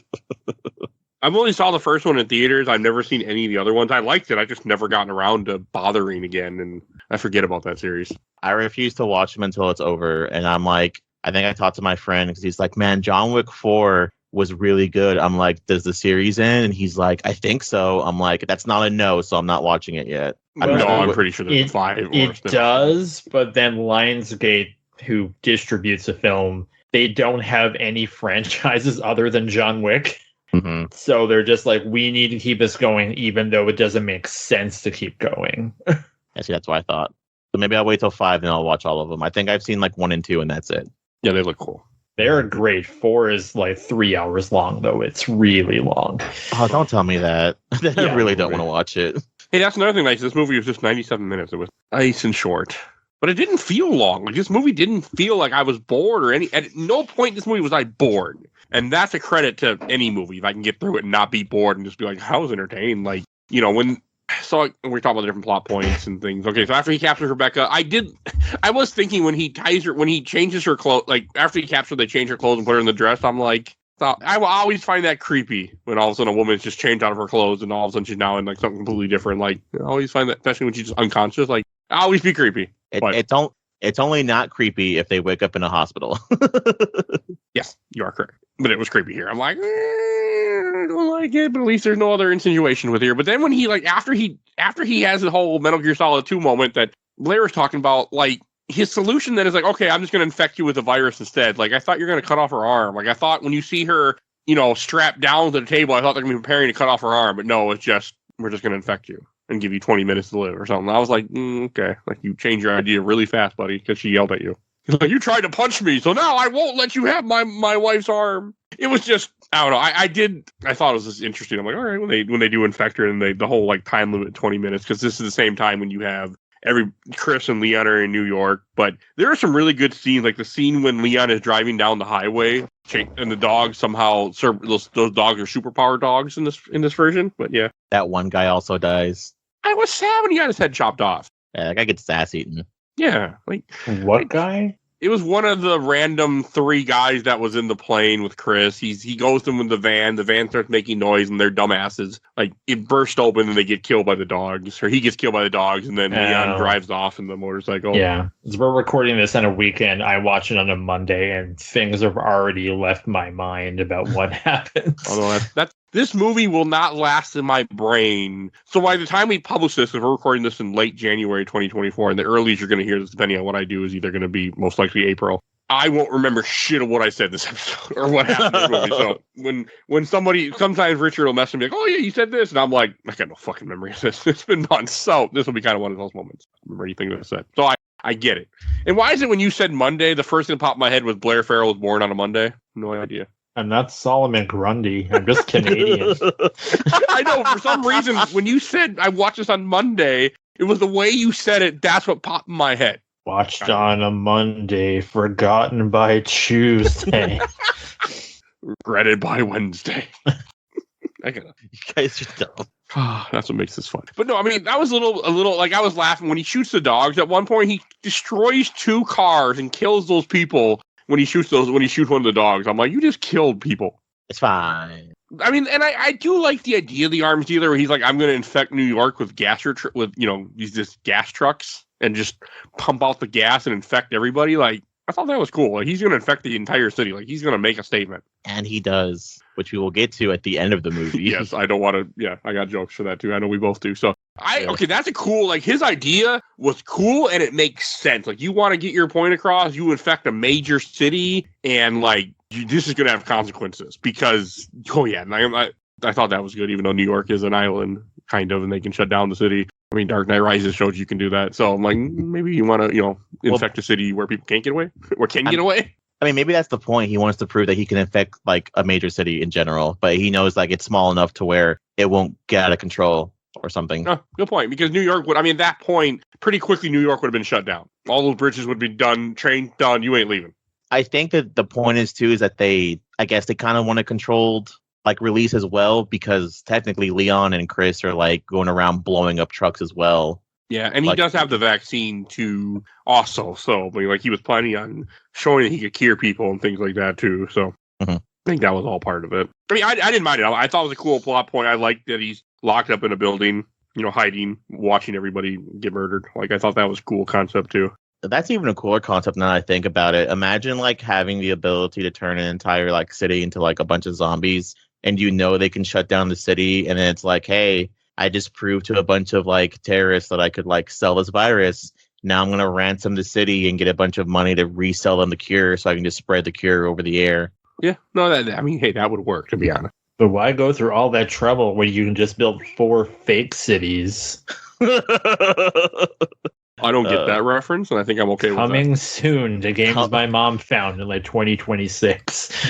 I've only saw the first one in theaters. I've never seen any of the other ones. I liked it. I just never gotten around to bothering again, and I forget about that series. I refuse to watch them until it's over, and I'm like, I think I talked to my friend because he's like, man, John Wick 4 was really good. I'm like, does the series end? And he's like, I think so. I'm like, that's not a no, so I'm not watching it yet. I'm pretty sure there's 5. It does, but then Lionsgate, who distributes the film, they don't have any franchises other than John Wick. Mm-hmm. So they're just like, we need to keep this going, even though it doesn't make sense to keep going. Yeah, see, that's what I thought. So maybe I'll wait till 5 and I'll watch all of them. I think I've seen like 1 and 2 and that's it. Yeah, they look cool. They're great. 4 is like 3 hours long, though. It's really long. Oh, don't tell me that. I really don't want to watch it. Hey, that's another thing. Like, this movie was just 97 minutes. It was nice and short. But it didn't feel long. Like, this movie didn't feel like I was bored or any. At no point in this movie was I bored. And that's a credit to any movie. If I can get through it and not be bored and just be like, I was entertained. Like, you know, when. So we're talking about different plot points and things. Okay, so after he captures Rebecca, I was thinking when he ties her, when he changes her clothes, like after he captures, they change her clothes and put her in the dress. I'm like, I will always find that creepy when all of a sudden a woman's just changed out of her clothes and all of a sudden she's now in like something completely different. Like, I always find that, especially when she's just unconscious, like, I always be creepy. It's only not creepy if they wake up in a hospital. Yes, you are correct. But it was creepy here. I'm like, I don't like it, but at least there's no other insinuation with here. But then when he, like, after he has the whole Metal Gear Solid 2 moment that Blair was talking about, like, his solution then is like, okay, I'm just going to infect you with the virus instead. Like, I thought you were going to cut off her arm. Like, I thought when you see her, strapped down to the table, I thought they're going to be preparing to cut off her arm. But no, it's just, we're just going to infect you and give you 20 minutes to live or something. I was like, okay. Like, you changed your idea really fast, buddy, because she yelled at you. He's like, you tried to punch me, so now I won't let you have my wife's arm. It was just, I don't know. I thought it was just interesting. I'm like, all right, when they do infect her and the whole like time limit 20 minutes, because this is the same time when you have Chris and Leon are in New York. But there are some really good scenes, like the scene when Leon is driving down the highway and the dogs somehow those dogs are superpower dogs in this version. But yeah, that one guy also dies. I was sad when he got his head chopped off. Yeah, that guy gets ass eaten. Yeah, like what guy? It was one of the random 3 guys that was in the plane with Chris. He goes to them in the van. The van starts making noise, and they're dumbasses. Like, it bursts open, and they get killed by the dogs. Or he gets killed by the dogs, and then Leon drives off in the motorcycle. Yeah. As we're recording this on a weekend, I watch it on a Monday, and things have already left my mind about what happens. Although this movie will not last in my brain. So by the time we publish this, if we're recording this in late January 2024, and the earliest you're going to hear this, depending on what I do, is either going to be most likely April. I won't remember shit of what I said this episode or what happened in this movie. So when sometimes Richard will message me like, oh yeah, you said this. And I'm like, I got no fucking memory of this. It's been months. So this will be kind of one of those moments. I remember anything that I said. So I get it. And why is it when you said Monday, the first thing that popped in my head was Blair Farrell was born on a Monday? No idea. I'm not Solomon Grundy. I'm just Canadian. I know. For some reason, when you said I watched this on Monday, it was the way you said it. That's what popped in my head. Watched on a Monday, forgotten by Tuesday. Regretted by Wednesday. You guys are dumb. That's what makes this fun. But no, I mean, that was a little like I was laughing when he shoots the dogs. At one point, he destroys 2 cars and kills those people. When he shoots one of the dogs, I'm like, you just killed people. It's fine. I mean, and I do like the idea of the arms dealer where he's like, I'm going to infect New York with these just gas trucks and just pump out the gas and infect everybody. Like, I thought that was cool. Like, he's going to infect the entire city. Like, he's going to make a statement. And he does, which we will get to at the end of the movie. Yes, I don't want to. Yeah, I got jokes for that too. I know we both do. So okay, that's a cool. Like, his idea was cool and it makes sense. Like, you want to get your point across, you infect a major city, and like this is going to have consequences because I thought that was good. Even though New York is an island, kind of, and they can shut down the city. I mean, Dark Knight Rises showed you can do that. So I'm like, maybe you want to, infect a city where people can't get away or can get away. I mean, maybe that's the point. He wants to prove that he can infect like a major city in general, but he knows like it's small enough to where it won't get out of control or something. Oh, good point. Because New York at that point, pretty quickly, New York would have been shut down. All those bridges would be done, train done. You ain't leaving. I think that the point is too, is that they kind of want a controlled like release as well, because technically Leon and Chris are like going around blowing up trucks as well. Yeah, and he does have the vaccine too also. So like he was planning on showing that he could cure people and things like that too. So I think that was all part of it. I mean, I didn't mind it. I thought it was a cool plot point. I liked that he's locked up in a building, hiding, watching everybody get murdered. Like, I thought that was a cool concept too. That's even a cooler concept now that I think about it. Imagine like having the ability to turn an entire like city into like a bunch of zombies, and they can shut down the city, and then it's like, hey, I just proved to a bunch of like terrorists that I could like sell this virus. Now I'm gonna ransom the city and get a bunch of money to resell them the cure, so I can just spread the cure over the air. Yeah, no, that would work, to be honest. But why go through all that trouble when you can just build 4 fake cities? I don't get that reference, and I think I'm okay with that. Coming soon to games my mom found in like 2026.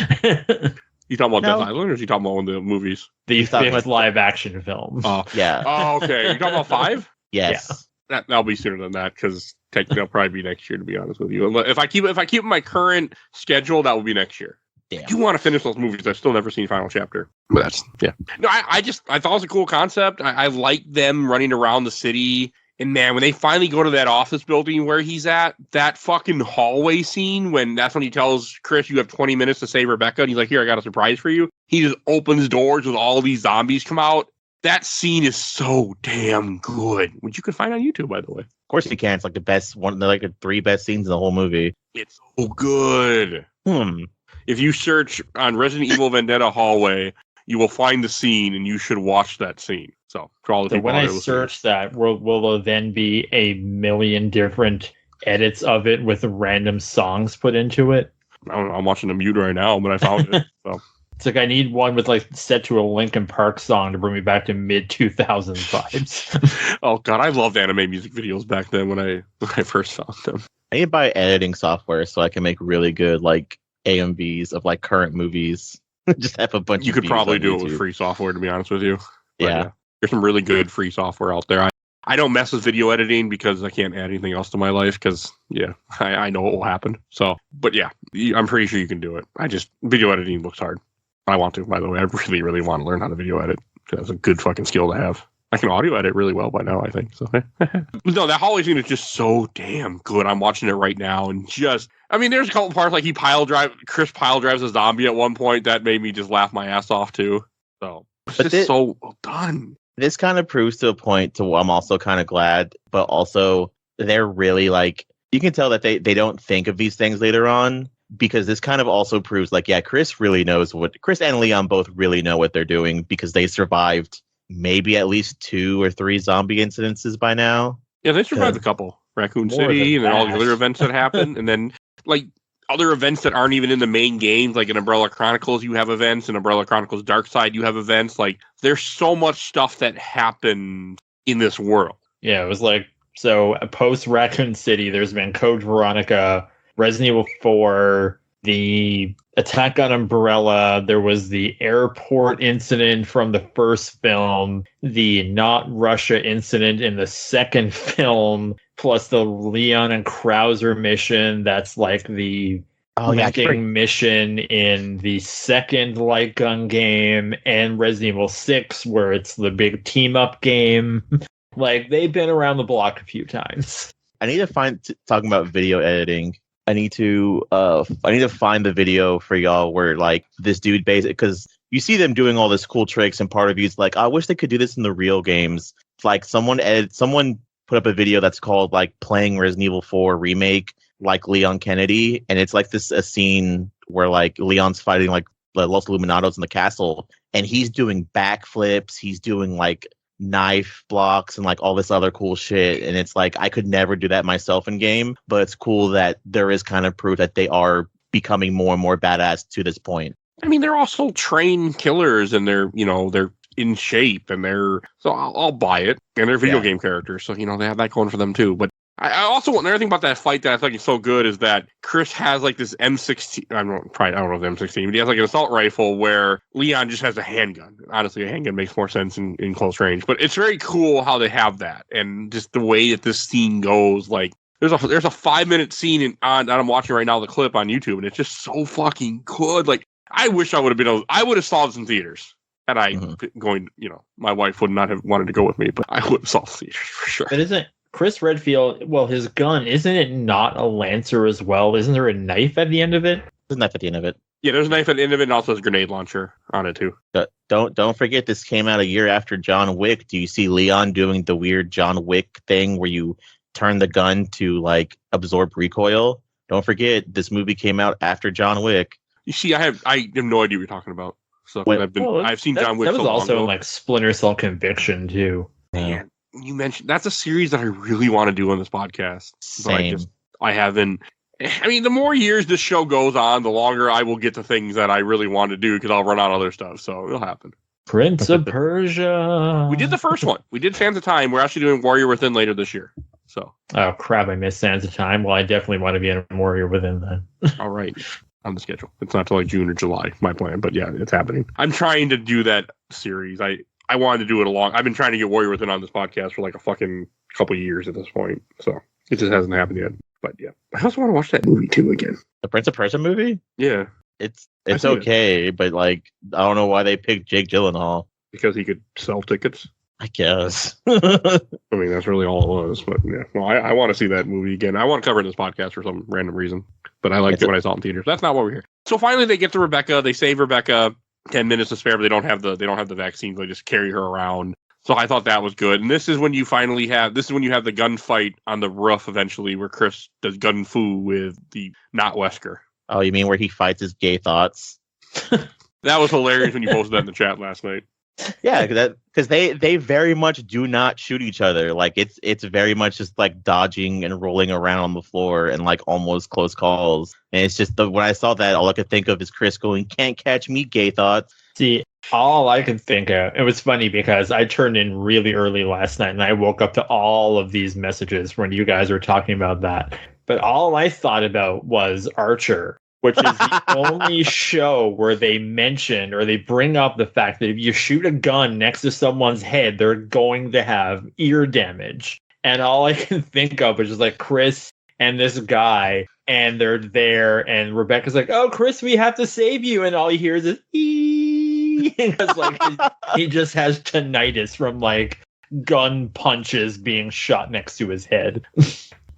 You talking about Death Island, or is you talking about one of the movies? The 5th live-action film. Yeah. Oh, okay. You talking about 5? Yes. Yeah. That'll be sooner than that, because technically that'll probably be next year, to be honest with you. If I keep my current schedule, that will be next year. Damn. I do want to finish those movies. I've still never seen Final Chapter. But that's, yeah. No, I thought it was a cool concept. I like them running around the city. And man, when they finally go to that office building where he's at, that fucking hallway scene, that's when he tells Chris, you have 20 minutes to save Rebecca. And he's like, here, I got a surprise for you. He just opens doors with all these zombies come out. That scene is so damn good, which you can find on YouTube, by the way. Of course you can. It's like the best one, like the 3 best scenes in the whole movie. It's so good. If you search on Resident Evil Vendetta hallway, you will find the scene, and you should watch that scene. So for all the people when I search that, will there then be a million different edits of it with random songs put into it. I don't know, I'm watching the mute right now, but I found it. So It's like I need one with like set to a Linkin Park song to bring me back to mid 2000s vibes. oh god, I loved anime music videos back then when I first found them. I need to buy editing software so I can make really good like AMVs of like current movies. Just have a bunch. You of could views probably on do it YouTube. with free software, to be honest with you. But, Yeah. there's some really good free software out there. I don't mess with video editing because I can't add anything else to my life because, I know what will happen. So, but yeah, I'm pretty sure you can do it. Video editing looks hard. I want to, by the way. I really, really want to learn how to video edit because that's a good fucking skill to have. I can audio edit really well by now, I think. So, no, that hallway scene is just so damn good. I'm watching it right now and there's a couple parts like Chris pile drives a zombie at one point that made me just laugh my ass off too. So, it's just so well done. This kind of proves to a point to I'm also kind of glad, but also they're really like, you can tell that they don't think of these things later on because this kind of also proves like, yeah, Chris and Leon both really know what they're doing because they survived maybe at least 2 or 3 zombie incidences by now. Yeah, they survived a couple. Raccoon City and then all the other events that happened. And then like other events that aren't even in the main games, like in Umbrella Chronicles, you have events. In Umbrella Chronicles Dark Side, you have events. Like there's so much stuff that happened in this world. Yeah, it was like, so post Raccoon City, there's been Code Veronica, Resident Evil 4, the attack on Umbrella, there was the airport incident from the first film, the not Russia incident in the second film, plus the Leon and Krauser mission, that's like the mission in the second light gun game, and Resident Evil 6, where it's the big team-up game. Like, they've been around the block a few times. I need to talking about video editing. I need to find the video for y'all where like this dude because you see them doing all this cool tricks and part of you's like, I wish they could do this in the real games. It's like someone put up a video that's called like playing Resident Evil 4 remake like Leon Kennedy, and it's like a scene where like Leon's fighting like the Los Illuminados in the castle, and he's doing backflips, he's doing like knife blocks and like all this other cool shit, and it's like I could never do that myself in game, but it's cool that there is kind of proof that they are becoming more and more badass to this point. I mean, they're also trained killers and they're in shape and so I'll buy it, and they're video game characters, so they have that going for them too. But I also want another thing about that fight that I think is so good is that Chris has like this M16. I don't know if it's M16, but he has like an assault rifle where Leon just has a handgun. Honestly, a handgun makes more sense in close range, but it's very cool how they have that, and just the way that this scene goes. Like there's a 5-minute scene I'm watching right now, the clip on YouTube, and it's just so fucking good. Like I wish I would have saw this in theaters. Had I going, my wife would not have wanted to go with me, but I would have saw the theaters for sure. But isn't Chris Redfield, well, his gun, isn't it not a Lancer as well? Isn't there a knife at the end of it? There's a knife at the end of it. Yeah, there's a knife at the end of it, and also there's a grenade launcher on it too. Don't forget, this came out a year after John Wick. Do you see Leon doing the weird John Wick thing where you turn the gun to like absorb recoil? Don't forget, this movie came out after John Wick. You see, I have no idea what you're talking about. So I've seen John Wick. That was so also long in like Splinter Cell Conviction too. Man, you mentioned that's a series that I really want to do on this podcast. Same. I haven't. I mean, the more years this show goes on, the longer I will get to things that I really want to do because I'll run out of other stuff. So it'll happen. Prince of Persia. We did the first one. We did Sands of Time. We're actually doing Warrior Within later this year. So. Oh crap! I missed Sands of Time. Well, I definitely want to be in Warrior Within then. All right. On the schedule. It's not till like June or July, my plan, but yeah, it's happening. I'm trying to do that series. I wanted to do it I've been trying to get Warrior Within on this podcast for like a fucking couple of years at this point, so it just hasn't happened yet. But yeah, I also want to watch that movie too again. The Prince of Persia movie? Yeah. It's okay, but like I don't know why they picked Jake Gyllenhaal. Because he could sell tickets? I guess. I mean, that's really all it was. But yeah, well, I want to see that movie again. I want to cover this podcast for some random reason. But I liked it when I saw it in theaters. That's not why we're here. So finally, they get to Rebecca. They save Rebecca. 10 minutes to spare, but they don't have the vaccines. They just carry her around. So I thought that was good. And this is when you have the gunfight on the roof eventually, where Chris does gun fu with the not Wesker. Oh, you mean where he fights his gay thoughts? That was hilarious when you posted that in the chat last night. Yeah, because they very much do not shoot each other. Like it's very much just like dodging and rolling around on the floor and like almost close calls. And it's just when I saw that, all I could think of is Chris going, "Can't catch me, gay thoughts." See, all I could think of, it was funny because I turned in really early last night and I woke up to all of these messages when you guys were talking about that. But all I thought about was Archer, which is the only show where they mention or they bring up the fact that if you shoot a gun next to someone's head, they're going to have ear damage. And all I can think of is just like Chris and this guy, and they're there, and Rebecca's like, "Oh, Chris, we have to save you," and all he hears is "ee," because like he just has tinnitus from like gun punches being shot next to his head.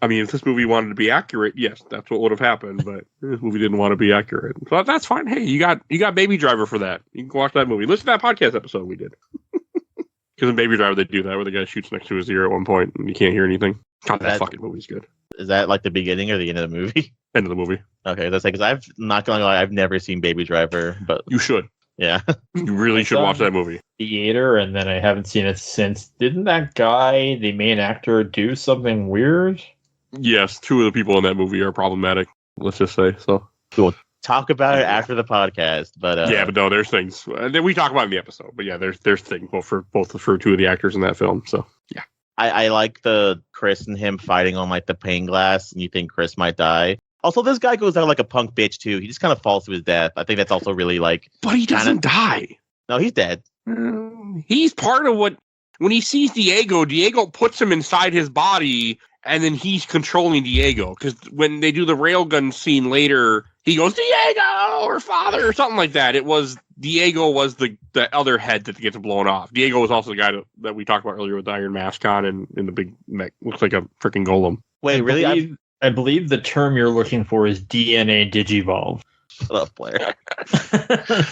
I mean, if this movie wanted to be accurate, yes, that's what would have happened. But this movie didn't want to be accurate, so that's fine. Hey, you got Baby Driver for that. You can watch that movie. Listen to that podcast episode we did. Because in Baby Driver they do that, where the guy shoots next to his ear at one point and you can't hear anything. God, that fucking movie's good. Is that like the beginning or the end of the movie? End of the movie. Okay, that's like, because I've not gonna lie, I've never seen Baby Driver, but You should. yeah, You really should watch that movie. Theater, and then I haven't seen it since. Didn't that guy, the main actor, do something weird? Yes, two of the people in that movie are problematic. Let's just say so. we'll talk about it after the podcast. But Yeah, but no, there's things that we talk about in the episode. But yeah, there's things for two of the actors in that film. So yeah. I like the Chris and him fighting on like the pane glass, and you think Chris might die. Also, this guy goes out like a punk bitch too. He just kind of falls to his death. I think that's also really like. But he doesn't die. No, he's dead. He's part of what. When he sees Diego puts him inside his body, and then he's controlling Diego. Because when they do the railgun scene later, he goes, "Diego," or "Father," or something like that. It was Diego was the other head that gets blown off. Diego was also the guy that we talked about earlier with the iron mask on and in the big mech. Looks like a freaking golem. Wait, really? I believe the term you're looking for is DNA Digivolve. Shut up, Blair.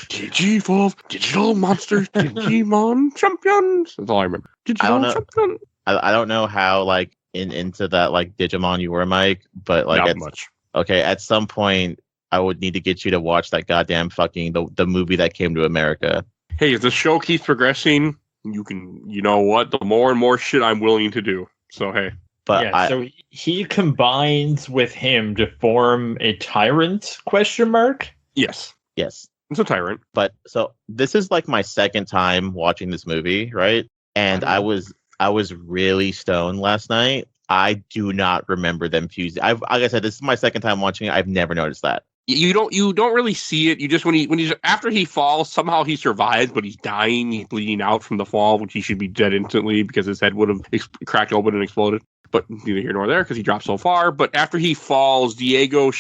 Digivolve, digital monsters, Digimon champions. That's all I remember. Digital champion. I don't know how like into that like Digimon you were, Mike, but like not much. Okay, at some point I would need to get you to watch that goddamn fucking the movie that came to America. Hey, if the show keeps progressing, you know what? The more and more shit I'm willing to do. So hey. But yeah, so he combines with him to form a tyrant? Question mark? Yes. Yes. It's a tyrant. But so this is like my second time watching this movie, right? And I was really stoned last night. I do not remember them fusing. Like I said, this is my second time watching it. I've never noticed that. You don't really see it. You just when he's after he falls, somehow he survives, but he's dying. He's bleeding out from the fall, which he should be dead instantly because his head would have cracked open and exploded. But neither here nor there because he dropped so far. But after he falls, Diego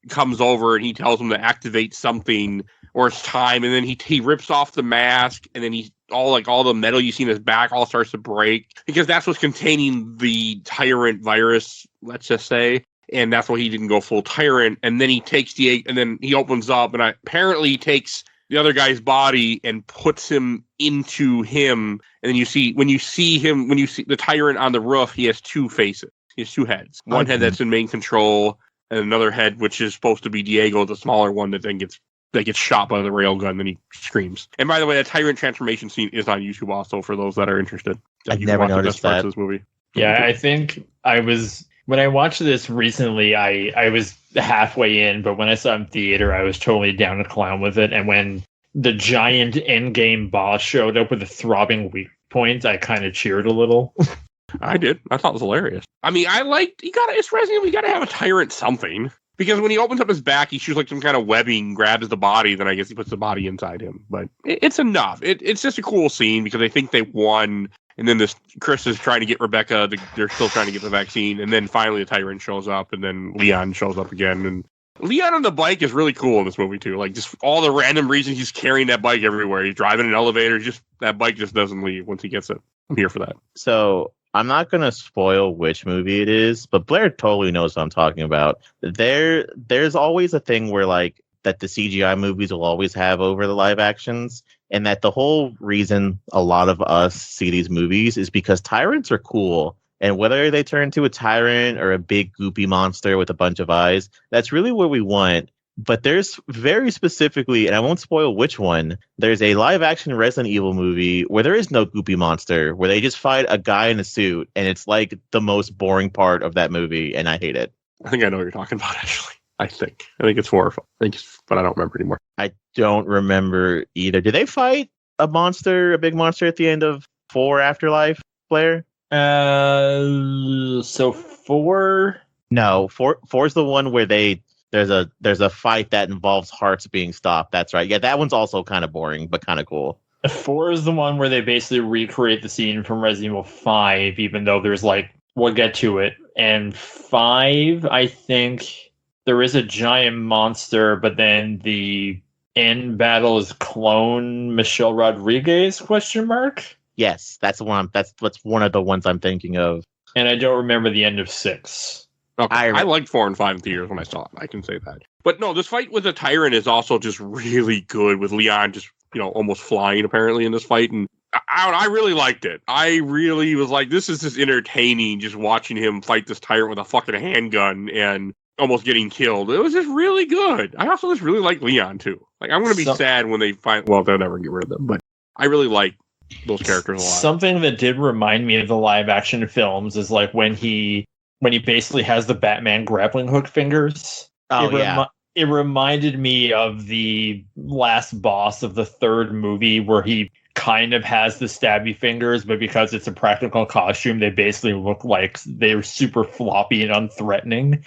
comes over and he tells him to activate something or it's time. And then he rips off the mask and then all the metal you see in his back all starts to break because that's what's containing the tyrant virus, let's just say. And that's why he didn't go full tyrant. And then he takes Diego and then he opens up and apparently he takes the other guy's body and puts him into him. And then when you see the tyrant on the roof, he has two faces. He has two heads. One head that's in main control and another head, which is supposed to be Diego, the smaller one that then gets shot by the railgun. Then he screams. And by the way, that tyrant transformation scene is on YouTube also for those that are interested. I've never noticed that. This movie. Yeah, I think when I watched this recently, I was halfway in, but when I saw it in theater, I was totally down to clown with it. And when the giant endgame boss showed up with a throbbing weak point, I kind of cheered a little. I did. I thought it was hilarious. I mean, it's Resident Evil, you gotta have a tyrant something. Because when he opens up his back, he shoots like some kind of webbing, grabs the body, then I guess he puts the body inside him. But it's enough. It's just a cool scene because I think they won. And then Chris is trying to get Rebecca. They're still trying to get the vaccine. And then finally the tyrant shows up. And then Leon shows up again. And Leon on the bike is really cool in this movie, too. Like, just all the random reasons he's carrying that bike everywhere. He's driving an elevator. That bike just doesn't leave once he gets it. I'm here for that. So I'm not going to spoil which movie it is, but Blair totally knows what I'm talking about. There's always a thing where, like, that the CGI movies will always have over the live actions. And that the whole reason a lot of us see these movies is because tyrants are cool. And whether they turn into a tyrant or a big goopy monster with a bunch of eyes, that's really what we want. but there's very specifically, and I won't spoil which one, there's a live-action Resident Evil movie where there is no goopy monster, where they just fight a guy in a suit, and it's like the most boring part of that movie, and I hate it. I think I know what you're talking about, actually. I think it's horrible. But I don't remember anymore. I don't remember either. Did they fight a big monster at the end of 4 Afterlife, Blair? So 4? No, 4's the one where there's a fight that involves hearts being stopped. That's right. Yeah, that one's also kind of boring, but kind of cool. 4 is the one where they basically recreate the scene from Resident Evil 5, even though there's we'll get to it. And 5, I think there is a giant monster, but then the end battle is clone Michelle Rodriguez ? Yes, that's the one. That's one of the ones I'm thinking of. And I don't remember the end of 6. Okay. I liked 4 and 5 in theaters when I saw it. I can say that. But no, this fight with the Tyrant is also just really good, with Leon just, almost flying apparently in this fight. And I really liked it. I really was like, this is just entertaining, just watching him fight this Tyrant with a fucking handgun and almost getting killed. It was just really good. I also just really like Leon too. I'm going to be sad when they find, well, they'll never get rid of them, but I really like those characters a lot. Something that did remind me of the live action films is when he basically has the Batman grappling hook fingers. It reminded me of the last boss of the 3rd movie where he kind of has the stabby fingers, but because it's a practical costume, they basically look like they're super floppy and unthreatening.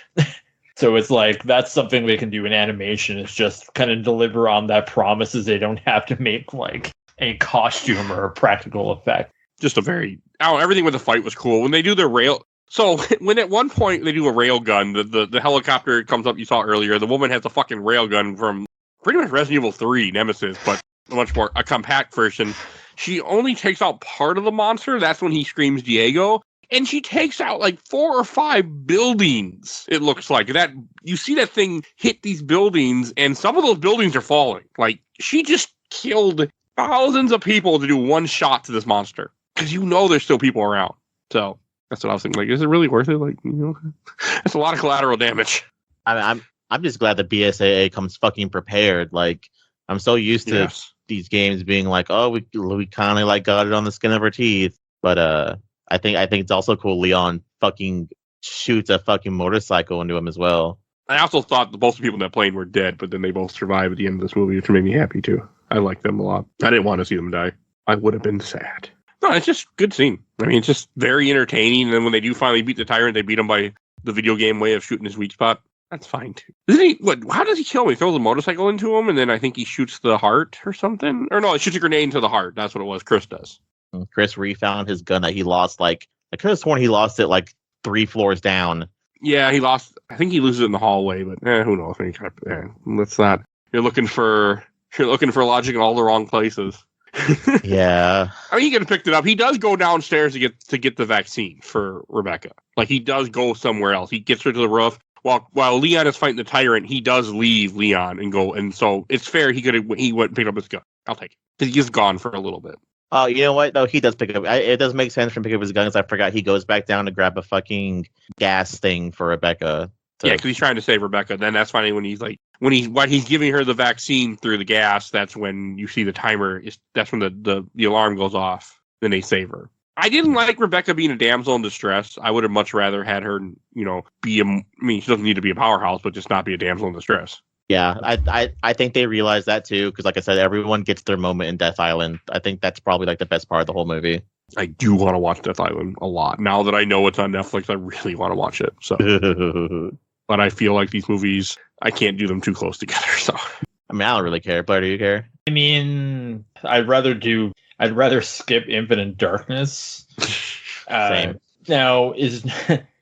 So it's that's something they can do in animation. It's just kind of deliver on that promises they don't have to make a costume or a practical effect. Just everything with the fight was cool. When they do the rail, so when at one point they do a rail gun, the helicopter comes up you saw earlier, the woman has a fucking rail gun from pretty much Resident Evil 3 Nemesis, but a compact version. She only takes out part of the monster. That's when he screams Diego. And she takes out 4 or 5 buildings, it looks like. That you see that thing hit these buildings, and some of those buildings are falling. She just killed thousands of people to do one shot to this monster. Because there's still people around. So that's what I was thinking. Is it really worth it? That's a lot of collateral damage. I'm just glad the BSAA comes fucking prepared. I'm so used to these games being oh, we kind of got it on the skin of our teeth. But I think it's also cool Leon fucking shoots a fucking motorcycle into him as well. I also thought most of the people in that plane were dead, but then they both survived at the end of this movie, which made me happy too. I like them a lot. I didn't want to see them die. I would have been sad. No, it's just a good scene. It's just very entertaining. And then when they do finally beat the Tyrant, they beat him by the video game way of shooting his weak spot. That's fine too. How does he kill him? He throws a motorcycle into him, and then I think he shoots the heart or something. Or no, he shoots a grenade into the heart. That's what it was. Chris does. Chris refound his gun that he lost. I could have sworn he lost it 3 floors down. Yeah, he lost. I think he loses it in the hallway, but who knows? Let's not. You're looking for logic in all the wrong places. Yeah. He could have picked it up. He does go downstairs to get the vaccine for Rebecca. He does go somewhere else. He gets her to the roof. While Leon is fighting the Tyrant, he does leave Leon and go. And so it's fair. He went and picked up his gun. I'll take it. Because he's gone for a little bit. Oh, you know what? No, he does pick up. It does make sense for him to pick up his guns. I forgot he goes back down to grab a fucking gas thing for Rebecca. Yeah, because he's trying to save Rebecca. Then that's finally when while he's giving her the vaccine through the gas. That's when you see the timer. That's when the alarm goes off. Then they save her. I didn't like Rebecca being a damsel in distress. I would have much rather had her, be she doesn't need to be a powerhouse, but just not be a damsel in distress. Yeah, I think they realized that too, because like I said, everyone gets their moment in Death Island. I think that's probably the best part of the whole movie. I do want to watch Death Island a lot. Now that I know it's on Netflix, I really want to watch it. So, but I feel like these movies, I can't do them too close together. So, I don't really care. Blair, do you care? I'd rather skip Infinite Darkness. Same. Now is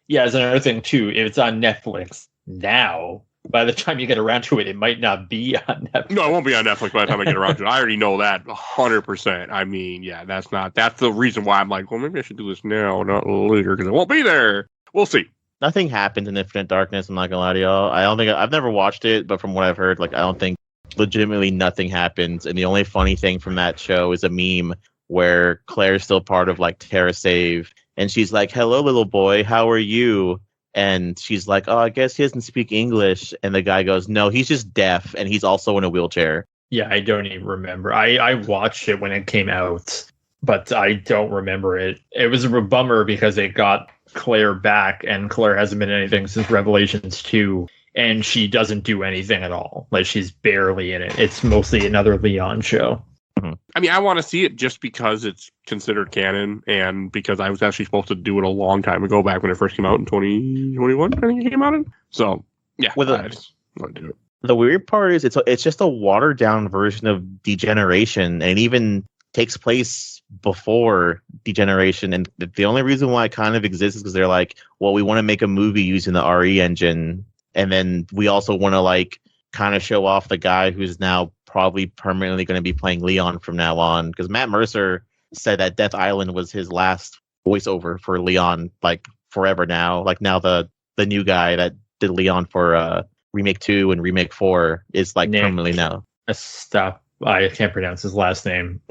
another thing too. If it's on Netflix now, by the time you get around to it, it might not be on Netflix. No, it won't be on Netflix by the time I get around to it. I already know that 100%. That's the reason why I'm like, well, maybe I should do this now, not later, because it won't be there. We'll see. Nothing happened in Infinite Darkness. I'm not gonna lie to y'all. I've never watched it, but from what I've heard, I don't think legitimately nothing happens. And the only funny thing from that show is a meme where Claire's still part of TerraSave, and she's like, "Hello, little boy, how are you?" And she's like, oh, I guess he doesn't speak English. And the guy goes, no, he's just deaf, and he's also in a wheelchair. Yeah, I don't even remember. I watched it when it came out, but I don't remember it. It was a bummer because they got Claire back, and Claire hasn't been in anything since Revelations 2, and she doesn't do anything at all. Like, she's barely in it. It's mostly another Leon show. Mm-hmm. I mean, I want to see it just because it's considered canon, and because I was actually supposed to do it a long time ago, back when it first came out in 2021, I think it came out in. So, yeah, I just want to do it. The weird part is it's just a watered down version of Degeneration, and it even takes place before Degeneration. And the only reason why it kind of exists is because they're like, well, we want to make a movie using the RE engine, and then we also want to like kind of show off the guy who's now probably permanently going to be playing Leon from now on, because Matt Mercer said that Death Island was his last voiceover for Leon, like forever now. Like now the new guy that did Leon for Remake 2 and Remake 4 is like permanently now. Stop. I can't pronounce his last name.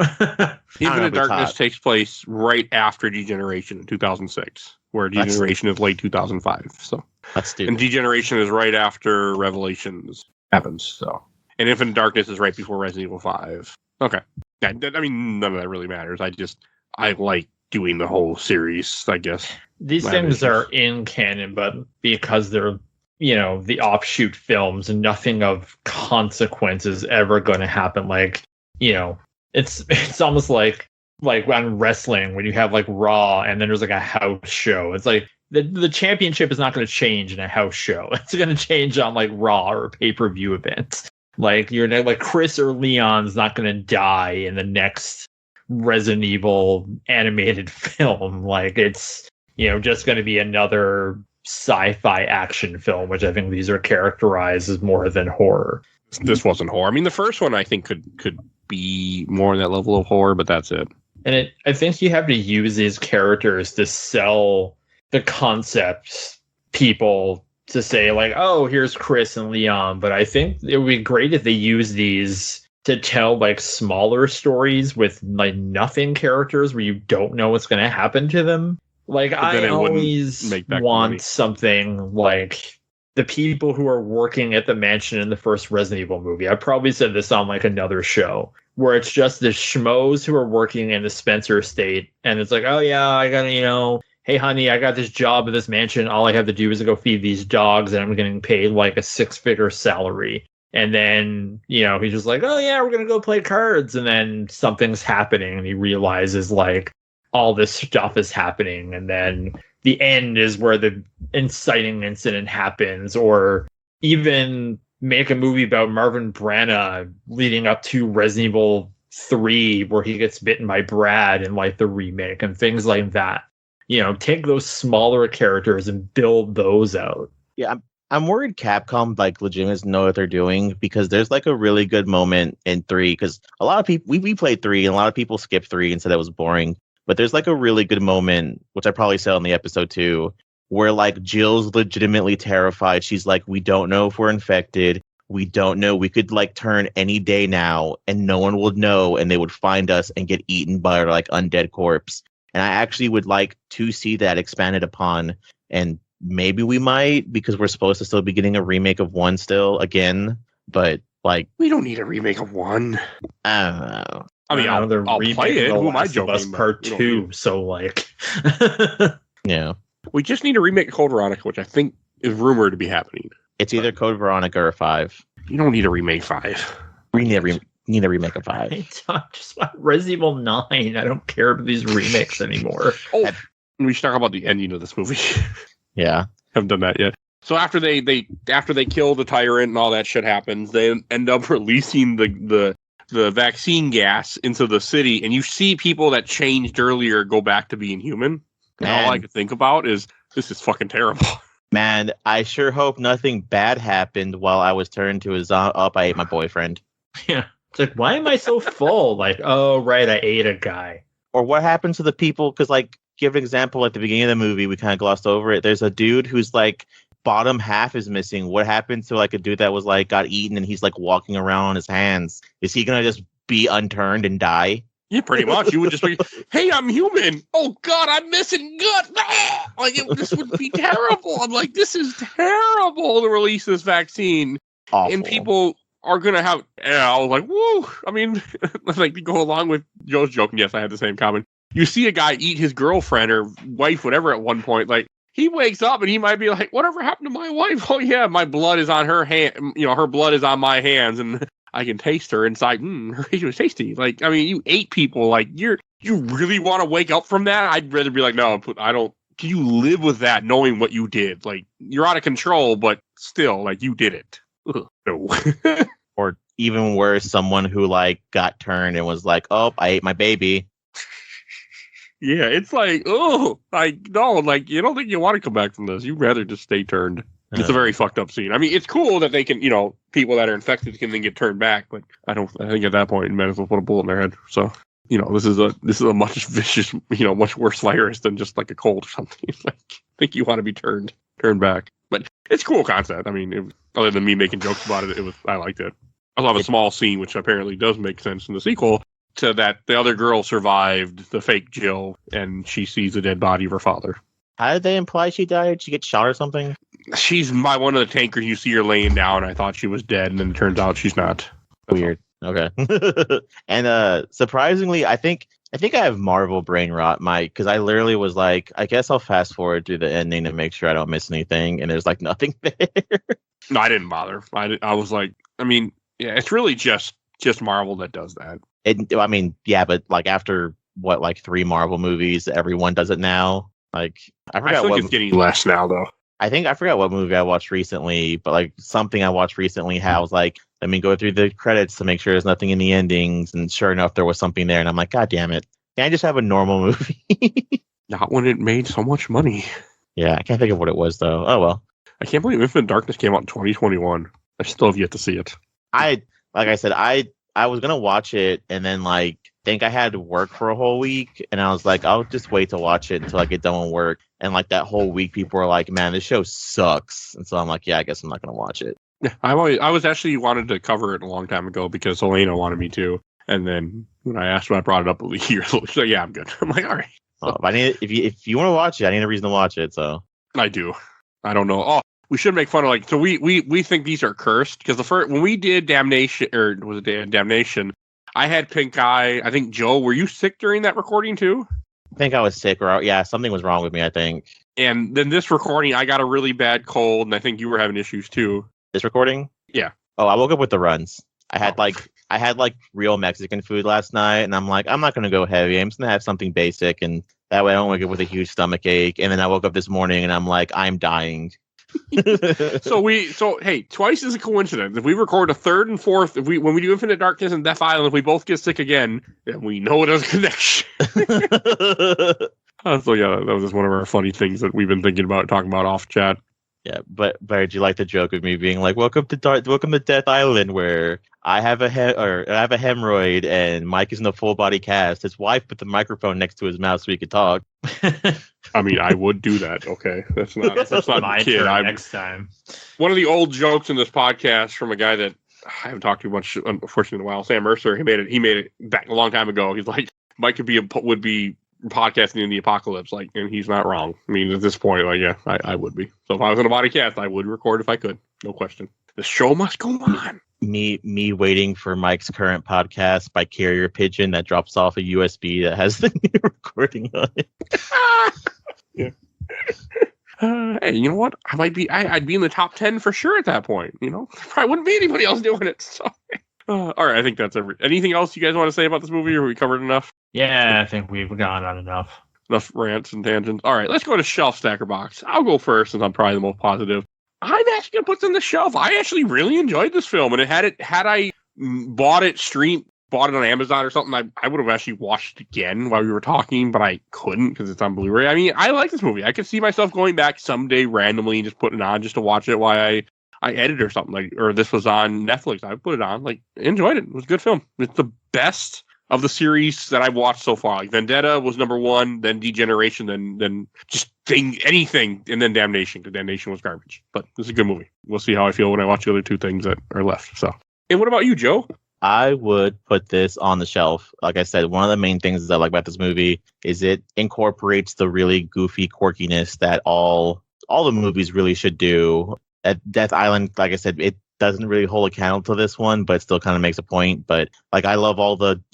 Infinite Darkness takes place right after Degeneration in 2006, where Degeneration is late 2005. So that's stupid. And Degeneration is right after Revelations happens. So, and Infinite Darkness is right before Resident Evil 5. Okay. Yeah, I mean, none of that really matters. I like doing the whole series, I guess. These things are in canon, but because they're, the offshoot films, nothing of consequence is ever going to happen. Like, it's almost like on wrestling when you have like Raw and then there's like a house show. It's like the championship is not going to change in a house show. It's going to change on like Raw or a pay-per-view event. Like you're like Chris or Leon's not going to die in the next Resident Evil animated film. Like it's, just going to be another sci-fi action film, which I think these are characterized as more than horror. This wasn't horror. I mean, the first one I think could be more in that level of horror, but that's it. And I think you have to use these characters to sell the concepts people to say like, oh, here's Chris and Leon. But I think it would be great if they use these to tell like smaller stories with like nothing characters where you don't know what's going to happen to them. Like I always want something like the people who are working at the mansion in the first Resident Evil movie. I probably said this on like another show where it's just the schmoes who are working in the Spencer estate. And it's like, oh yeah, I gotta, hey honey, I got this job at this mansion. All I have to do is go feed these dogs and I'm getting paid like a 6-figure salary. And then, he's just like, oh yeah, we're going to go play cards. And then something's happening and he realizes like, all this stuff is happening, and then the end is where the inciting incident happens, or even make a movie about Marvin Branagh leading up to Resident Evil 3 where he gets bitten by Brad in like the remake and things like that. Take those smaller characters and build those out. Yeah, I'm worried Capcom like legitimately doesn't know what they're doing, because there's like a really good moment in 3, because a lot of people we played 3 and a lot of people skipped 3 and said that was boring. But there's like a really good moment, which I probably said on the episode too, where like Jill's legitimately terrified. She's like, we don't know if we're infected. We don't know. We could like turn any day now and no one would know, and they would find us and get eaten by our like undead corpse. And I actually would like to see that expanded upon. And maybe we might, because we're supposed to still be getting a remake of 1 still again. But like, we don't need a remake of 1. I don't know. I mean, I'll play it. Who am I joking? Part 2, so like, yeah, we just need a remake of Code Veronica, which I think is rumored to be happening. It's either Code Veronica or 5. You don't need a remake 5. We need a remake of 5. I just want Resident Evil 9. I don't care about these remakes anymore. Oh, we should talk about the ending of this movie. Yeah, haven't done that yet. So after they kill the tyrant and all that shit happens, they end up releasing the vaccine gas into the city, and you see people that changed earlier go back to being human. And all I could think about is, this is fucking terrible. Man, I sure hope nothing bad happened while I was turned to a zombie. I ate my boyfriend. Yeah. It's like, why am I so full? Like, oh, right, I ate a guy. Or what happened to the people? Because, like, give an example at the beginning of the movie, we kind of glossed over it. There's a dude who's like, bottom half is missing. What happened to like a dude that was like got eaten and he's like walking around on his hands? Is he gonna just be unturned and die? Yeah, pretty much. You would just be, hey, I'm human. Oh, God, I'm missing gut. Like, this would be terrible. I'm like, this is terrible to release this vaccine. Awful. And people are going to have, I was like, whoa. I mean, like, to go along with Joe's joke, and yes, I had the same comment. You see a guy eat his girlfriend or wife, whatever, at one point, like, he wakes up and he might be like, whatever happened to my wife? Oh, yeah, my blood is on her hand. Her blood is on my hands, and I can taste her inside. Her face was tasty. Like, I mean, you ate people. Like, you really want to wake up from that? I'd rather be like, no, I don't. Can you live with that knowing what you did? Like, you're out of control, but still, like, you did it. Ugh, no. Or even worse, someone who like got turned and was like, oh, I ate my baby. Yeah, it's like, oh, like, no, like, you don't think you want to come back from this. You'd rather just stay turned. It's a very fucked up scene. I mean, it's cool that they can, people that are infected can then get turned back, but I think at that point, you might as well put a bullet in their head. So, this is a much vicious, much worse virus than just like a cold or something. Like, I think you want to be turned back. But it's a cool concept. I mean, other than me making jokes about it, I liked it. I love a small scene, which apparently does make sense in the sequel, to that the other girl survived the fake Jill, and she sees the dead body of her father. How did they imply she died? Did she get shot or something? She's by one of the tankers. You see her laying down. I thought she was dead, and then it turns out she's not. Weird. Okay. And surprisingly, I think I have Marvel brain rot, Mike, because I literally was like, I guess I'll fast forward through the ending to make sure I don't miss anything, and there's like nothing there. No, I didn't bother. I was like, I mean, yeah, it's really just Marvel that does that. I mean, yeah, but like after what, like 3 Marvel movies, everyone does it now. Like I forgot feel like it's getting less now, though. I forgot what movie I watched recently, but like something I watched recently, how I was like, let me go through the credits to make sure there's nothing in the endings, and sure enough, there was something there, and I'm like, God damn it! Can I just have a normal movie? Not when it made so much money. Yeah, I can't think of what it was though. Oh well. I can't believe Infinite Darkness came out in 2021. I still have yet to see it. I was gonna watch it, and then like think I had to work for a whole week, and I was like, I'll just wait to watch it until I get done with work. And like that whole week, people were like, "Man, this show sucks," and so I'm like, "Yeah, I guess I'm not gonna watch it." Yeah, I was actually wanted to cover it a long time ago because Elena wanted me to, and then when I asked her, I brought it up a year. So yeah, I'm good. I'm like, all right. So, if you want to watch it, I need a reason to watch it. So I do. I don't know. Oh, we should make fun of so we think these are cursed because when we did Damnation, or was it Damnation? I had pink eye. I think, Joe, were you sick during that recording too? I think I was sick, or yeah, something was wrong with me, I think. And then this recording, I got a really bad cold, and I think you were having issues too. This recording? Yeah. Oh, I woke up with the runs. I had real Mexican food last night, and I'm like, I'm not gonna go heavy. I'm just gonna have something basic, and that way I don't wake up with a huge stomach ache. And then I woke up this morning, and I'm like, I'm dying. So hey, twice is a coincidence. If we record a third and fourth, when we do Infinite Darkness and Death Island, if we both get sick again, then we know it has a connection. So yeah, that was just one of our funny things that we've been thinking about talking about off chat. Yeah, but did you like the joke of me being like, welcome to Death Island, where I have a hemorrhoid and Mike is in a full body cast. His wife put the microphone next to his mouth so he could talk. I mean, I would do that. Okay, that's not my kid. turn next time. One of the old jokes in this podcast from a guy that I haven't talked to much, unfortunately, in a while. Sam Mercer. He made it back a long time ago. He's like, Mike would be podcasting in the apocalypse, like, and he's not wrong. I mean, at this point, like, yeah, I would be. So if I was in a podcast, I would record if I could, no question. The show must go on. Me waiting for Mike's current podcast by carrier pigeon that drops off a USB that has the new recording on it. Yeah. Hey, you know what? I'd be in the top 10 for sure at that point. Probably wouldn't be anybody else doing it. So. All right, I think that's anything else you guys want to say about this movie, or we covered enough? Yeah, I think we've gone on enough. Enough rants and tangents. All right, let's go to Shelf Stacker Box. I'll go first, since I'm probably the most positive. I'm actually going to put this on the shelf. I actually really enjoyed this film, and had I bought it on Amazon or something, I would have actually watched it again while we were talking, but I couldn't because it's on Blu-ray. I mean, I like this movie. I could see myself going back someday randomly and just putting it on just to watch it while I edit or something, or this was on Netflix. I put it on, enjoyed it. It was a good film. It's the best of the series that I've watched so far. Like Vendetta was number 1, then Degeneration, then just anything, and then Damnation, because Damnation was garbage. But it's a good movie. We'll see how I feel when I watch the other 2 things that are left. So, and what about you, Joe? I would put this on the shelf. Like I said, one of the main things I like about this movie is it incorporates the really goofy quirkiness that all the movies really should do. At Death Island, like I said, it doesn't really hold a candle to this one, but still kind of makes a point. But like, I love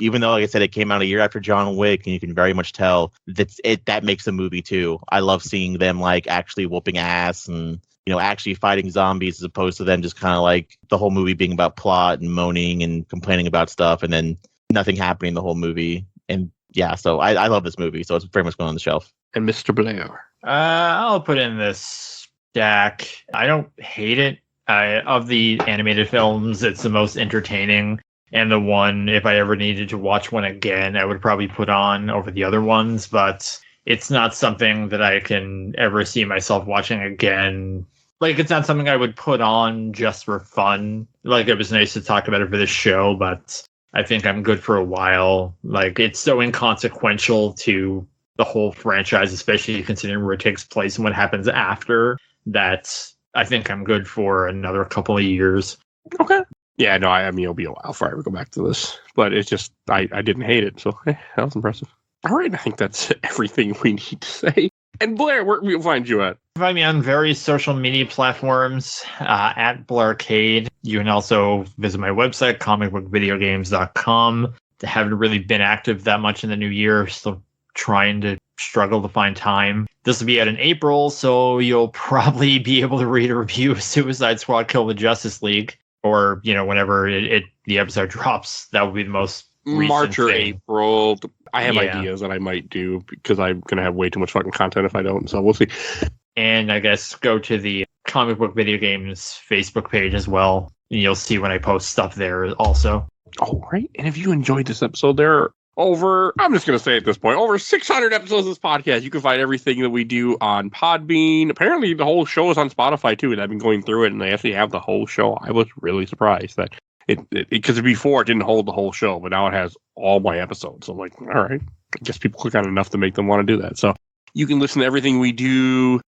even though, like I said, it came out a year after John Wick, and you can very much tell that makes the movie too. I love seeing them like actually whooping ass and, actually fighting zombies, as opposed to them just kind of like the whole movie being about plot and moaning and complaining about stuff and then nothing happening the whole movie. And yeah, so I love this movie, so it's very much going on the shelf. And Mr. Blair. I'll put in this stack. I don't hate it. Of the animated films, it's the most entertaining, and the one, if I ever needed to watch one again, I would probably put on over the other ones, but it's not something that I can ever see myself watching again. Like, it's not something I would put on just for fun. Like, it was nice to talk about it for this show, but I think I'm good for a while. Like, it's so inconsequential to the whole franchise, especially considering where it takes place and what happens after, that I think I'm good for another couple of years. Okay. Yeah, no, I mean, it'll be a while before I ever go back to this. But it's just, I didn't hate it. So, that was impressive. All right, I think that's everything we need to say. And Blair, where can we find you at? Find me on various social media platforms, at Blaircade. You can also visit my website, comicbookvideogames.com. I haven't really been active that much in the new year. Still trying to struggle to find time. This will be out in April, so you'll probably be able to read a review of Suicide Squad Kill the Justice League, or, whenever the episode drops. That will be the most recent March or thing. April. I have ideas that I might do, because I'm going to have way too much fucking content if I don't, so we'll see. And I guess go to the Comic Book Video Games Facebook page as well, and you'll see when I post stuff there also. All right, and if you enjoyed this episode, there are I'm just going to say at this point, over 600 episodes of this podcast. You can find everything that we do on Podbean. Apparently, the whole show is on Spotify, too, and I've been going through it, and they actually have the whole show. I was really surprised that because before it didn't hold the whole show, but now it has all my episodes. So I'm like, all right, I guess people click on enough to make them want to do that. So you can listen to everything we do.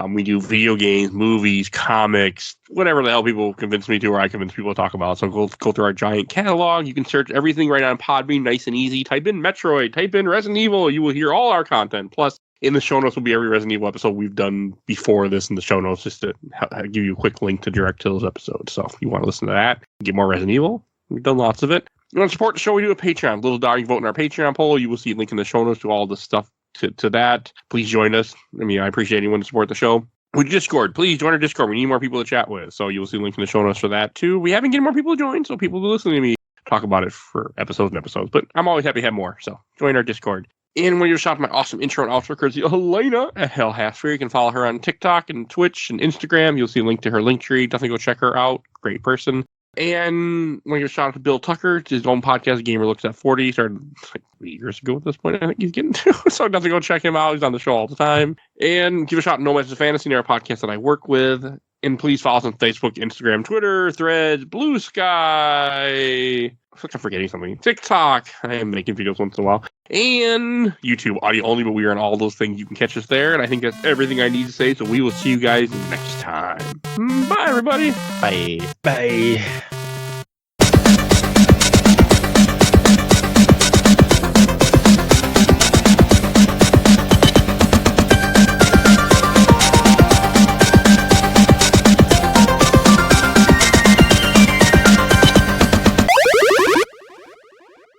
We do video games, movies, comics, whatever the hell people convince me to, or I convince people to talk about. So go through our giant catalog. You can search everything right on Podbean, nice and easy. Type in Metroid, type in Resident Evil. You will hear all our content. Plus, in the show notes will be every Resident Evil episode we've done before this in the show notes, just to give you a quick link to direct to those episodes. So if you want to listen to that, get more Resident Evil. We've done lots of it. You want to support the show, we do a Patreon. Little dog, you vote in our Patreon poll. You will see a link in the show notes to all the stuff to that. Please join us. I mean, I appreciate anyone to support the show. With Discord, please join our Discord. We need more people to chat with. So you will see a link in the show notes for that too. We haven't getting more people to join, so people will listen to me talk about it for episodes and episodes. But I'm always happy to have more. So join our Discord. And when you're shopping my awesome intro and outro courtesy of Helena at Hell Halfway, you can follow her on TikTok and Twitch and Instagram. You'll see a link to her link tree. Definitely go check her out. Great person. And when you're shout out to Bill Tucker, his own podcast, Gamer Looks at 40. He started like 3 years ago at this point, I think he's getting to. So definitely go check him out. He's on the show all the time. And give a shout out to No Matches Fantasy, our podcast that I work with. And please follow us on Facebook, Instagram, Twitter, Threads, Blue Sky. I feel like I'm forgetting something. TikTok. I am making videos once in a while. And YouTube, audio only, but we are on all those things. You can catch us there. And I think that's everything I need to say. So we will see you guys next time. Bye, everybody. Bye. Bye.